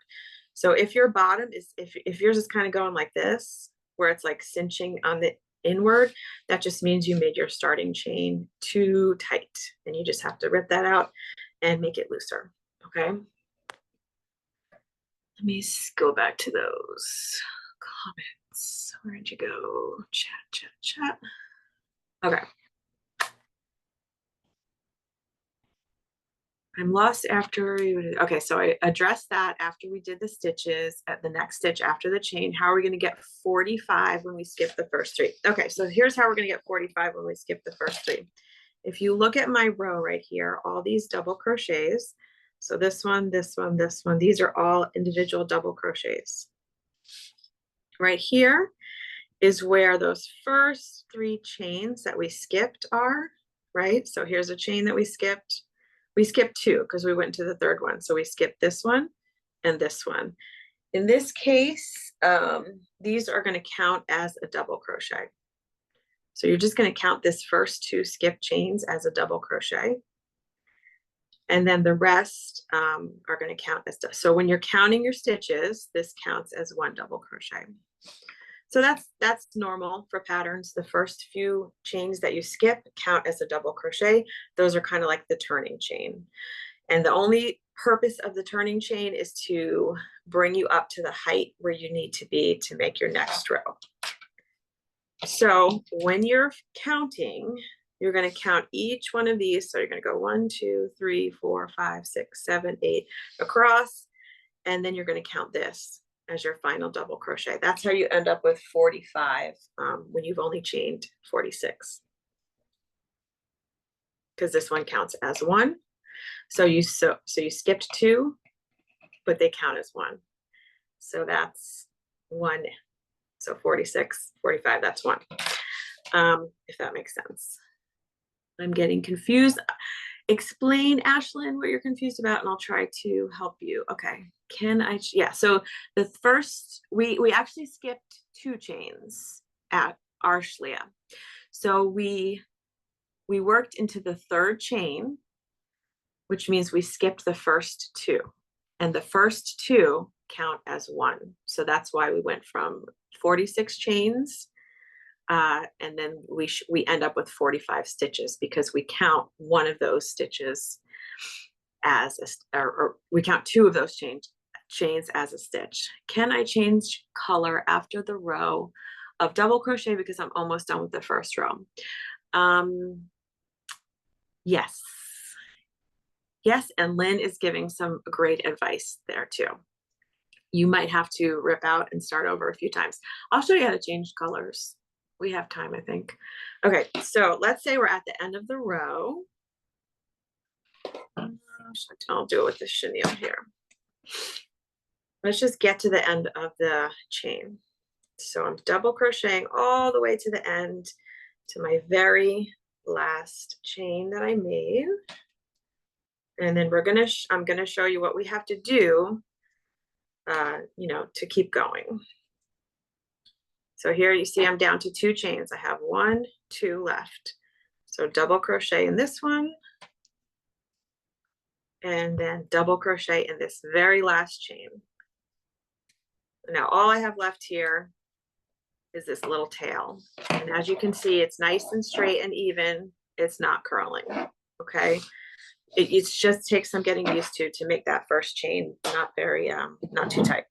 So if your bottom is, if yours is kind of going like this, where it's like cinching on the inward, that just means you made your starting chain too tight and you just have to rip that out and make it looser. Okay. Let me go back to those comments. Where'd you go? Chat. Okay. I'm lost after, okay, so I addressed that after we did the stitches at the next stitch after the chain. How are we going to get 45 when we skip the first three? Okay, so here's how we're going to get 45 when we skip the first three. If you look at my row right here, all these double crochets, so this one, this one, this one, these are all individual double crochets. Right here is where those first three chains that we skipped are, right? So here's a chain that we skipped. We skipped two because we went to the third one. So we skipped this one and this one. In this case, these are going to count as a double crochet. So you're just going to count this first two skip chains as a double crochet. And then the rest are going to count as, so when you're counting your stitches, this counts as one double crochet. So that's normal for patterns. The first few chains that you skip count as a double crochet. Those are kind of like the turning chain. And the only purpose of the turning chain is to bring you up to the height where you need to be to make your next row. So when you're counting, you're going to count each one of these. So you're going to go 1, 2, 3, 4, 5, 6, 7, 8 across. And then you're going to count this as your final double crochet. That's how you end up with 45 when you've only chained 46. Because this one counts as one. So you skipped two, but they count as one. So that's one. So 46, 45, that's one. If that makes sense. I'm getting confused. Explain, Ashlyn, what you're confused about, and I'll try to help you. Okay. Yeah, so the first, we actually skipped two chains at our schlia. So we worked into the third chain, which means we skipped the first two. And the first two count as one. So that's why we went from 46 chains and then we end up with 45 stitches because we count one of those stitches as or we count two of those chains as a stitch. Can I change color after the row of double crochet because I'm almost done with the first row? Yes. Yes, and Lynn is giving some great advice there too. You might have to rip out and start over a few times. I'll show you how to change colors. We have time, I think. Okay, so let's say we're at the end of the row. I'll do it with the chenille here. Let's just get to the end of the chain. So I'm double crocheting all the way to the end to my very last chain that I made. And then I'm gonna show you what we have to do, to keep going. So here you see I'm down to two chains. I have 1, 2 left. So double crochet in this one, and then double crochet in this very last chain. Now all I have left here is this little tail. And as you can see, it's nice and straight and even. It's not curling, okay? It just takes some getting used to make that first chain not too tight.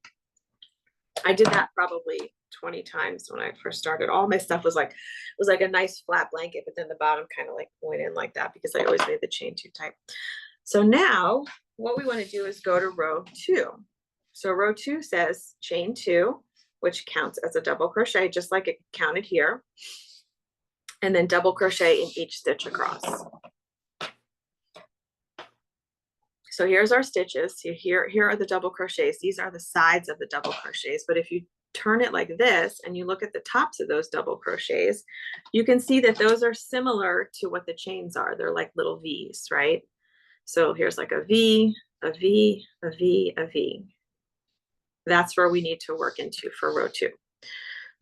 I did that probably 20 times when I first started. All my stuff was like a nice flat blanket, but then the bottom kind of like went in like that because I always made the chain too tight. So now what we want to do is go to row 2. So row 2 says chain 2, which counts as a double crochet, just like it counted here. And then double crochet in each stitch across. So here's our stitches. So here are the double crochets. These are the sides of the double crochets. But if you turn it like this and you look at the tops of those double crochets, you can see that those are similar to what the chains are. They're like little V's, right? So here's like a V, a V, a V, a V. That's where we need to work into for row 2.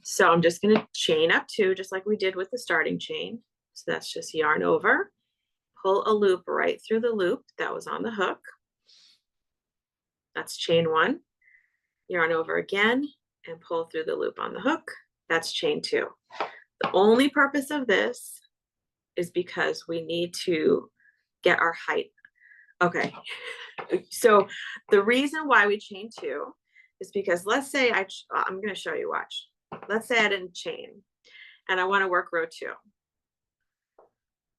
So I'm just going to chain up 2, just like we did with the starting chain. So that's just yarn over, pull a loop right through the loop that was on the hook. That's chain 1, yarn over again and pull through the loop on the hook. That's chain 2. The only purpose of this is because we need to get our height. Okay, so the reason why we chain 2 is because let's say I'm going to show you, watch. Let's say I didn't chain and I want to work row 2.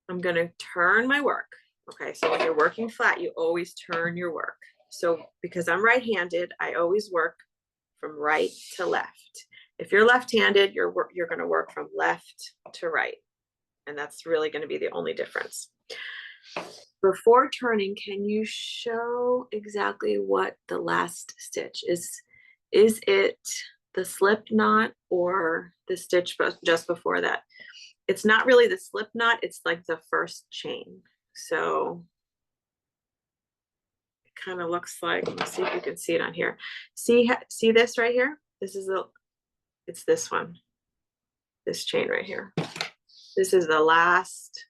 I'm going to turn my work. Okay, so when you're working flat, you always turn your work. So because I'm right-handed, I always work from right to left. If you're left-handed, you're going to work from left to right. And that's really going to be the only difference. Before turning, can you show exactly what the last stitch is? Is it the slip knot or the stitch just before that? It's not really the slip knot, it's like the first chain. So it kind of looks like, let's see if you can see it on here. See this right here? This is it's this one, this chain right here. This is the last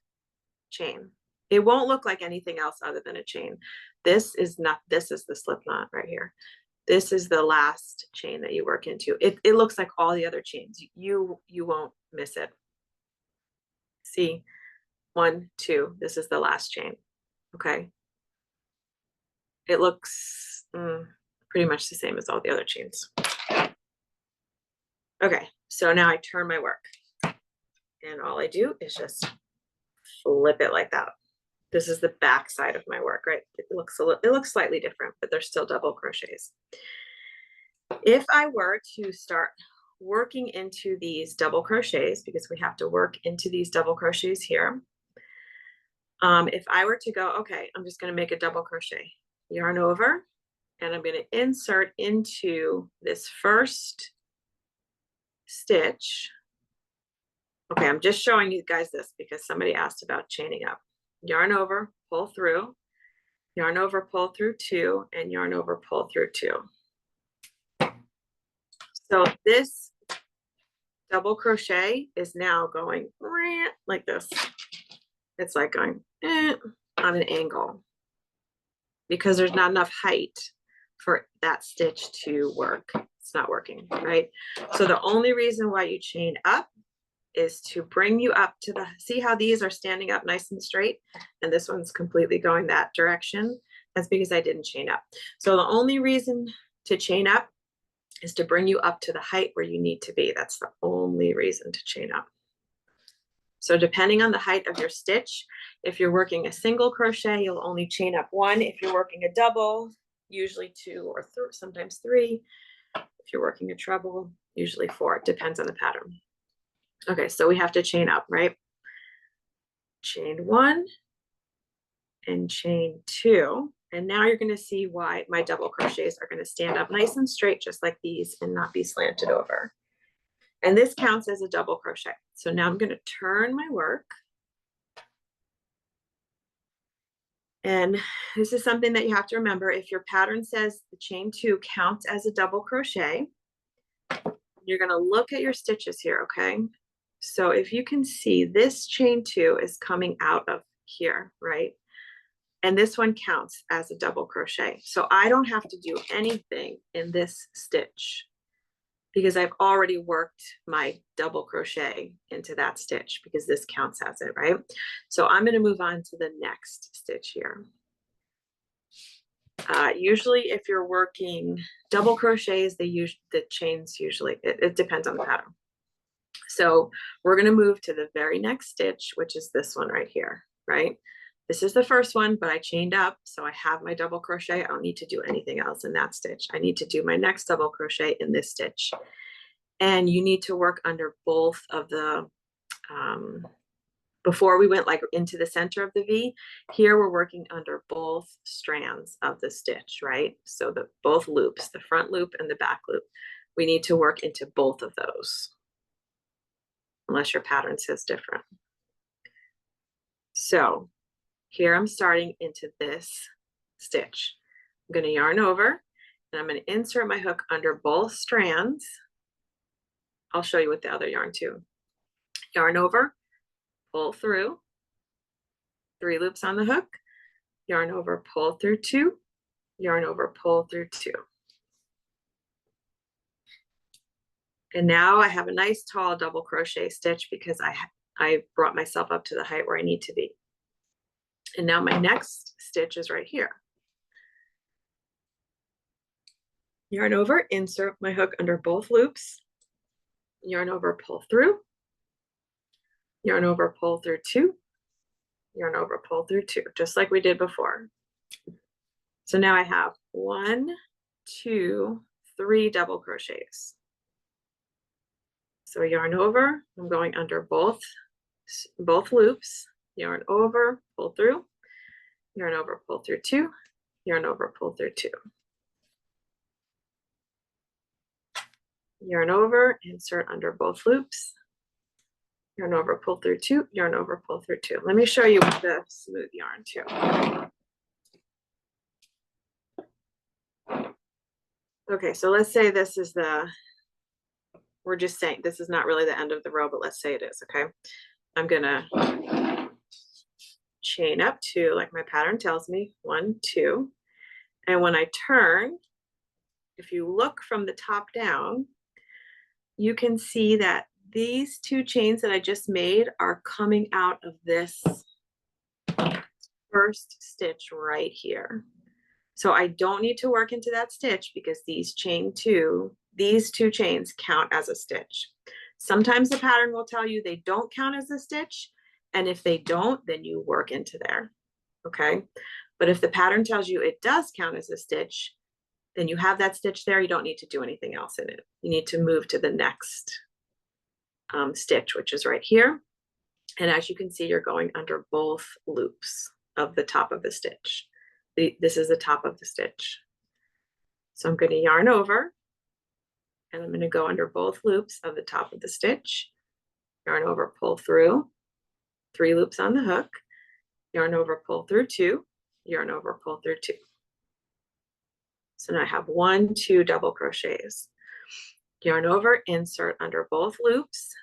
chain. It won't look like anything else other than a chain. This is the slip knot right here. This is the last chain that you work into. It looks like all the other chains. You won't miss it. See, 1, 2, this is the last chain. Okay. It looks pretty much the same as all the other chains. Okay, so now I turn my work. And all I do is just flip it like that. This is the back side of my work, right? It looks slightly different, but they're still double crochets. If I were to start working into these double crochets, because we have to work into these double crochets here. If I were to go, okay, I'm just going to make a double crochet, yarn over, and I'm going to insert into this first stitch. Okay, I'm just showing you guys this because somebody asked about chaining up. Yarn over, pull through, yarn over, pull through 2, and yarn over, pull through 2. So this double crochet is now going like this. It's like going on an angle because there's not enough height for that stitch to work. It's not working, right? So the only reason why you chain up is to bring you up to see how these are standing up nice and straight, and this one's completely going that direction. That's because I didn't chain up. So the only reason to chain up is to bring you up to the height where you need to be. That's the only reason to chain up. So depending on the height of your stitch, if you're working a single crochet, you'll only chain up 1. If you're working a double, usually 2 or sometimes 3. If you're working a treble, usually 4. It depends on the pattern. Okay, so we have to chain up, right? Chain 1 and chain 2. And now you're going to see why my double crochets are going to stand up nice and straight, just like these, and not be slanted over. And this counts as a double crochet. So now I'm going to turn my work. And this is something that you have to remember. If your pattern says the chain 2 counts as a double crochet, you're going to look at your stitches here, okay? So if you can see, this chain 2 is coming out of here, right? And this one counts as a double crochet. So I don't have to do anything in this stitch because I've already worked my double crochet into that stitch because this counts as it, right? So I'm going to move on to the next stitch here. Usually if you're working double crochets, the chains usually, it depends on the pattern. So we're going to move to the very next stitch, which is this one right here, right? This is the first one, but I chained up, so I have my double crochet. I don't need to do anything else in that stitch. I need to do my next double crochet in this stitch. And you need to work under both of the, before we went like into the center of the V, here we're working under both strands of the stitch, right? So both loops, the front loop and the back loop. We need to work into both of those, unless your pattern says different. So here I'm starting into this stitch. I'm going to yarn over and I'm going to insert my hook under both strands. I'll show you with the other yarn too. Yarn over, pull through, 3 loops on the hook, yarn over, pull through 2, yarn over, pull through 2. And now I have a nice tall double crochet stitch because I brought myself up to the height where I need to be. And now my next stitch is right here. Yarn over, insert my hook under both loops, yarn over, pull through, yarn over, pull through 2, yarn over, pull through 2, just like we did before. So now I have 1, 2, 3 double crochets. So yarn over, I'm going under both loops, yarn over, pull through, yarn over, pull through 2, yarn over, pull through 2. Yarn over, insert under both loops, yarn over, pull through 2, yarn over, pull through 2. Let me show you with the smooth yarn too. Okay, so let's say this is we're just saying this is not really the end of the row, but let's say it is, okay? I'm gonna chain up 2, like my pattern tells me, 1, 2. And when I turn, if you look from the top down, you can see that these 2 chains that I just made are coming out of this first stitch right here. So I don't need to work into that stitch because these 2 chains count as a stitch. Sometimes the pattern will tell you they don't count as a stitch, and if they don't, then you work into there, okay? But if the pattern tells you it does count as a stitch, then you have that stitch there, you don't need to do anything else in it. You need to move to the next stitch, which is right here. And as you can see, you're going under both loops of the top of the stitch. This is the top of the stitch. So I'm going to yarn over, and I'm going to go under both loops of the top of the stitch, yarn over, pull through, 3 loops on the hook, yarn over, pull through 2, yarn over, pull through 2. So now I have 1, 2 double crochets. Yarn over, insert under both loops,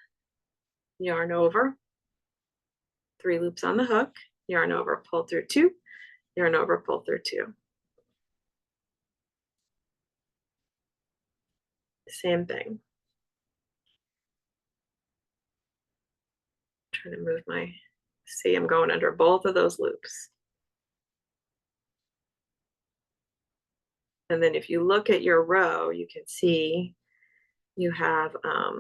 yarn over, 3 loops on the hook, yarn over, pull through 2, yarn over, pull through 2. Same thing. Trying to move see, I'm going under both of those loops. And then if you look at your row, you can see you have a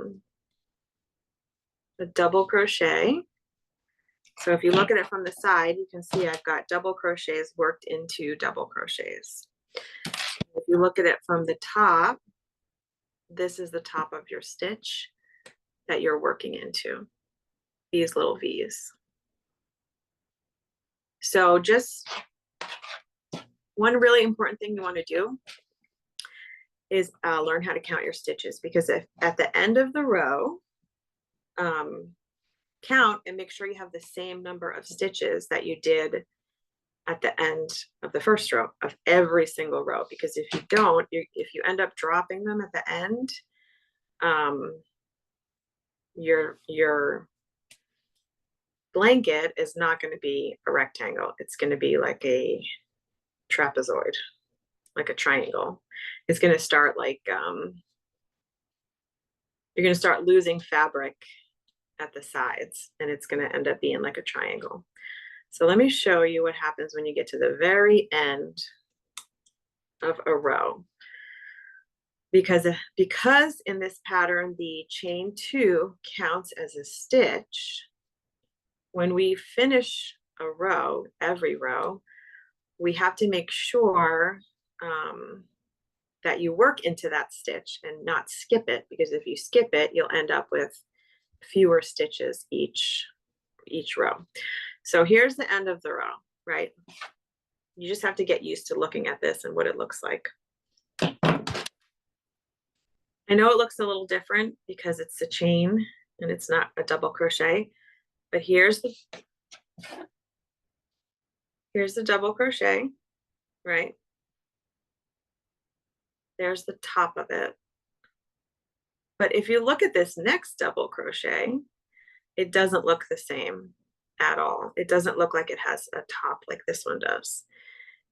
double crochet. So if you look at it from the side, you can see I've got double crochets worked into double crochets. If you look at it from the top, this is the top of your stitch that you're working into, these little V's. So just one really important thing you want to do is learn how to count your stitches, because if at the end of the row, count and make sure you have the same number of stitches that you did at the end of the first row of every single row, because if you don't, if you end up dropping them at the end, your blanket is not going to be a rectangle. It's going to be like a trapezoid, like a triangle. It's going to start like you're going to start losing fabric at the sides, and it's going to end up being like a triangle. So let me show you what happens when you get to the very end of a row. Because in this pattern, the chain 2 counts as a stitch, when we finish a row, every row, we have to make sure that you work into that stitch and not skip it, because if you skip it, you'll end up with fewer stitches each row. So here's the end of the row, right? You just have to get used to looking at this and what it looks like. I know it looks a little different because it's a chain and it's not a double crochet, but here's the double crochet, right? There's the top of it. But if you look at this next double crochet, it doesn't look the same at all. It doesn't look like it has a top like this one does.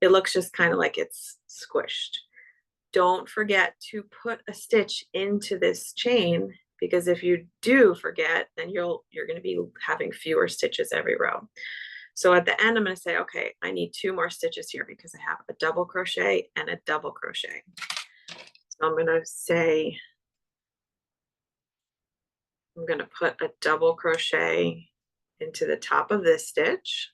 It looks just kind of like it's squished. Don't forget to put a stitch into this chain, because if you do forget, then you're going to be having fewer stitches every row. So at the end, I'm going to say, okay, I need 2 more stitches here because I have a double crochet and a double crochet. So I'm going to say, I'm going to put a double crochet into the top of this stitch.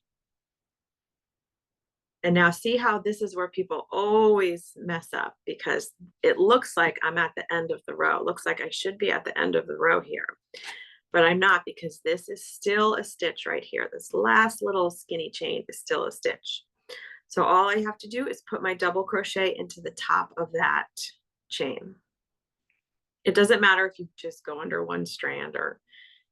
And now see how this is where people always mess up, because it looks like I'm at the end of the row. It looks like I should be at the end of the row here, but I'm not, because this is still a stitch right here. This last little skinny chain is still a stitch. So all I have to do is put my double crochet into the top of that chain. It doesn't matter if you just go under one strand or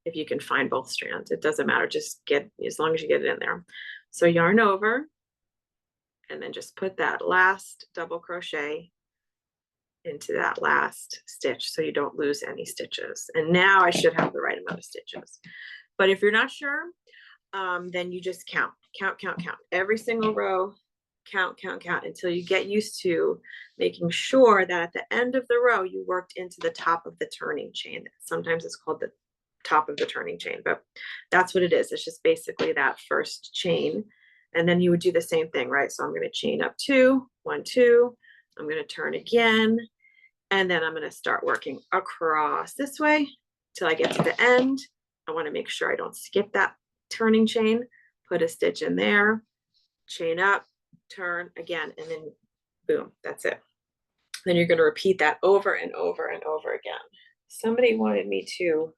if you can find both strands. It doesn't matter, just get, as long as you get it in there. So yarn over, and then just put that last double crochet into that last stitch so you don't lose any stitches. And now I should have the right amount of stitches. But if you're not sure, then you just count. Every single row, count until you get used to making sure that at the end of the row you worked into the top of the turning chain. Sometimes it's called the top of the turning chain, but that's what it is. It's just basically that first chain. And then you would do the same thing, right? So I'm going to chain up 2, 1, 2. I'm going to turn again, and then I'm going to start working across this way till I get to the end. I want to make sure I don't skip that turning chain. Put a stitch in there, chain up, turn again, and then boom, that's it. Then you're going to repeat that over and over and over again. Somebody wanted me to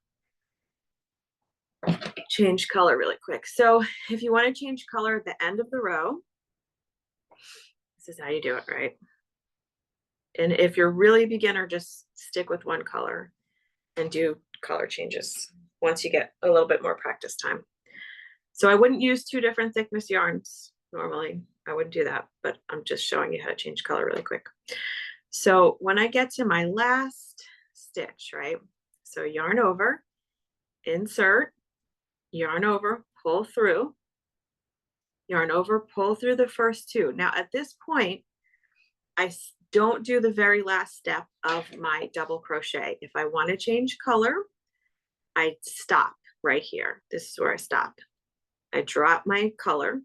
change color really quick. So if you want to change color at the end of the row, this is how you do it, right? And if you're really beginner, just stick with one color and do color changes once you get a little bit more practice time. So I wouldn't use 2 different thickness yarns normally. I wouldn't do that, but I'm just showing you how to change color really quick. So when I get to my last stitch, right? So yarn over, insert, yarn over, pull through, yarn over, pull through the first 2. Now at this point, I don't do the very last step of my double crochet. If I want to change color, I stop right here. This is where I stop. I drop my color.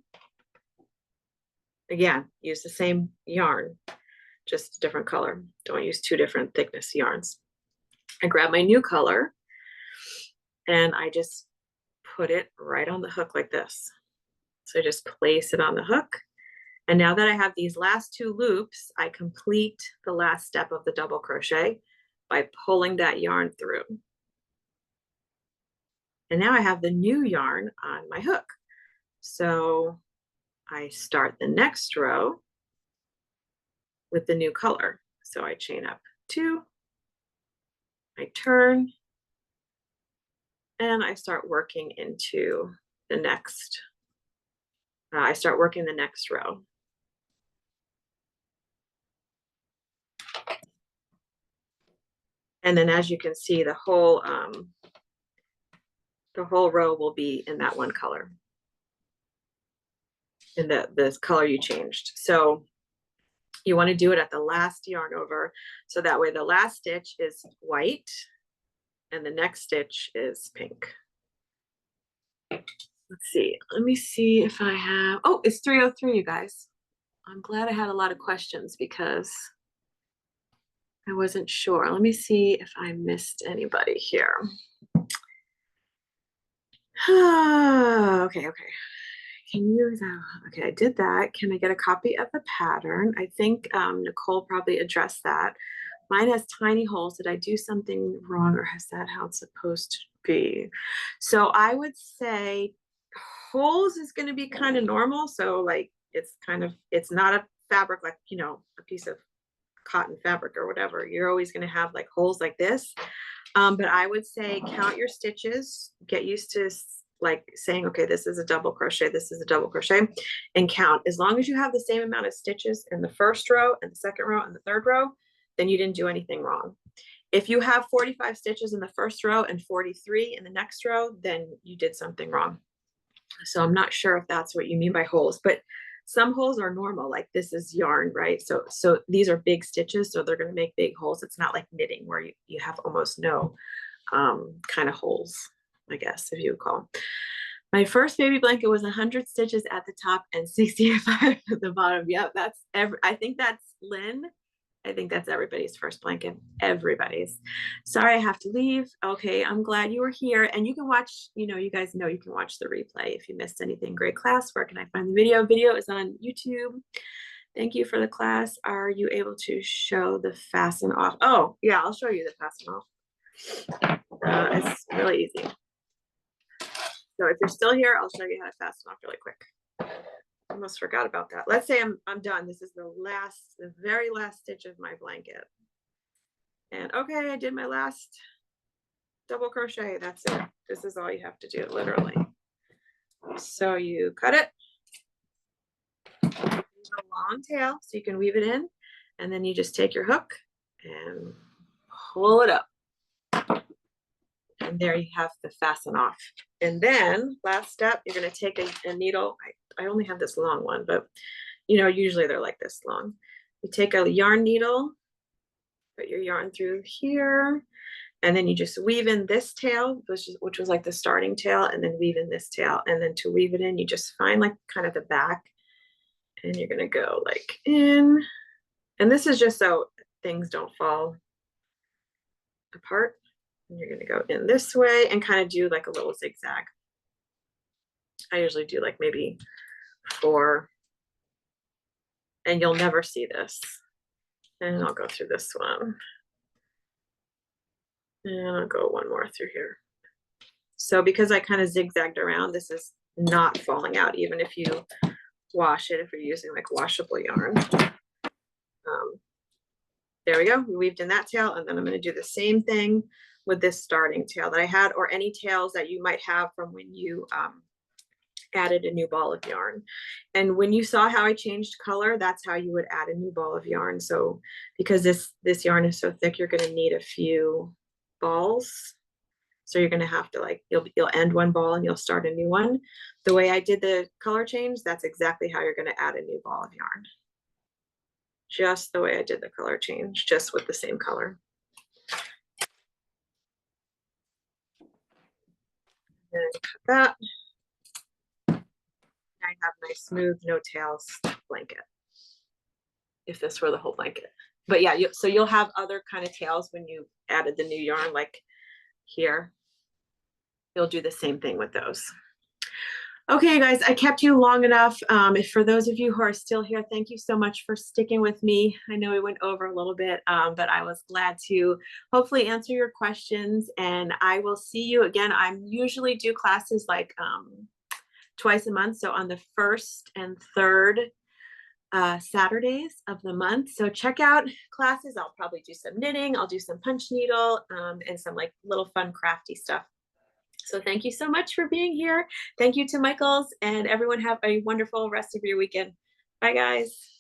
Again, use the same yarn, just a different color. Don't use 2 different thickness yarns. I grab my new color and I just put it right on the hook like this. So just place it on the hook. And now that I have these last 2 loops, I complete the last step of the double crochet by pulling that yarn through. And now I have the new yarn on my hook. So I start the next row with the new color. So I chain up 2, I turn, and I start working into the next, I start working the next row. And then as you can see, the whole row will be in that one color, in the color you changed. So you want to do it at the last yarn over, so that way the last stitch is white and the next stitch is pink. Let's see, let me see if I have, oh, it's 3:03, you guys. I'm glad I had a lot of questions because I wasn't sure. Let me see if I missed anybody here. Okay. Can you, okay, I did that. Can I get a copy of the pattern? I think Nicole probably addressed that. Mine has tiny holes. Did I do something wrong, or is that how it's supposed to be? So I would say holes is going to be kind of normal. So like it's not a fabric like, you know, a piece of cotton fabric or whatever. You're always going to have like holes like this. But I would say count your stitches, get used to like saying, okay, this is a double crochet, this is a double crochet, and count. As long as you have the same amount of stitches in the first row and the second row and the third row, then you didn't do anything wrong. If you have 45 stitches in the first row and 43 in the next row, then you did something wrong. So I'm not sure if that's what you mean by holes, but some holes are normal, like this is yarn, right? So these are big stitches, so they're going to make big holes. It's not like knitting where you have almost no kind of holes, I guess, if you would call. My first baby blanket was 100 stitches at the top and 65 at the bottom. Yep, I think that's Lynn, I think that's everybody's first blanket. Everybody's. Sorry, I have to leave. Okay, I'm glad you were here. And you can watch, you guys know you can watch the replay if you missed anything. Great class. Where can I find the video? Video is on YouTube. Thank you for the class. Are you able to show the fasten off? Oh, yeah, I'll show you the fasten off. It's really easy. So if you're still here, I'll show you how to fasten off really quick. I almost forgot about that. Let's say I'm done. This is the very last stitch of my blanket. And okay, I did my last double crochet. That's it. This is all you have to do, literally. So you cut it. Use a long tail so you can weave it in. And then you just take your hook and pull it up. And there you have the fasten off. And then last step, you're going to take a needle. I only have this long one, but usually they're like this long. You take a yarn needle, put your yarn through here, and then you just weave in this tail, which was like the starting tail, and then weave in this tail. And then to weave it in, you just find like kind of the back, and you're going to go like in. And this is just so things don't fall apart. And you're going to go in this way and kind of do like a little zigzag. I usually do like maybe 4, and you'll never see this. And I'll go through this one. And I'll go one more through here. So because I kind of zigzagged around, this is not falling out, even if you wash it, if you're using like washable yarn. There we go. We weaved in that tail, and then I'm going to do the same thing with this starting tail that I had, or any tails that you might have from when you added a new ball of yarn. And when you saw how I changed color, that's how you would add a new ball of yarn. So because this yarn is so thick, you're going to need a few balls. So you're going to have to you'll end one ball and you'll start a new one. The way I did the color change, that's exactly how you're going to add a new ball of yarn. Just the way I did the color change, just with the same color. And cut that. I have my smooth, no tails blanket. If this were the whole blanket. But yeah, so you'll have other kind of tails when you added the new yarn, like here. You'll do the same thing with those. Okay, guys, I kept you long enough. For those of you who are still here, thank you so much for sticking with me. I know we went over a little bit, but I was glad to hopefully answer your questions. And I will see you again. I usually do classes like twice a month. So on the 1st and 3rd Saturdays of the month. So check out classes. I'll probably do some knitting. I'll do some punch needle and some like little fun crafty stuff. So thank you so much for being here. Thank you to Michaels, and everyone have a wonderful rest of your weekend. Bye, guys.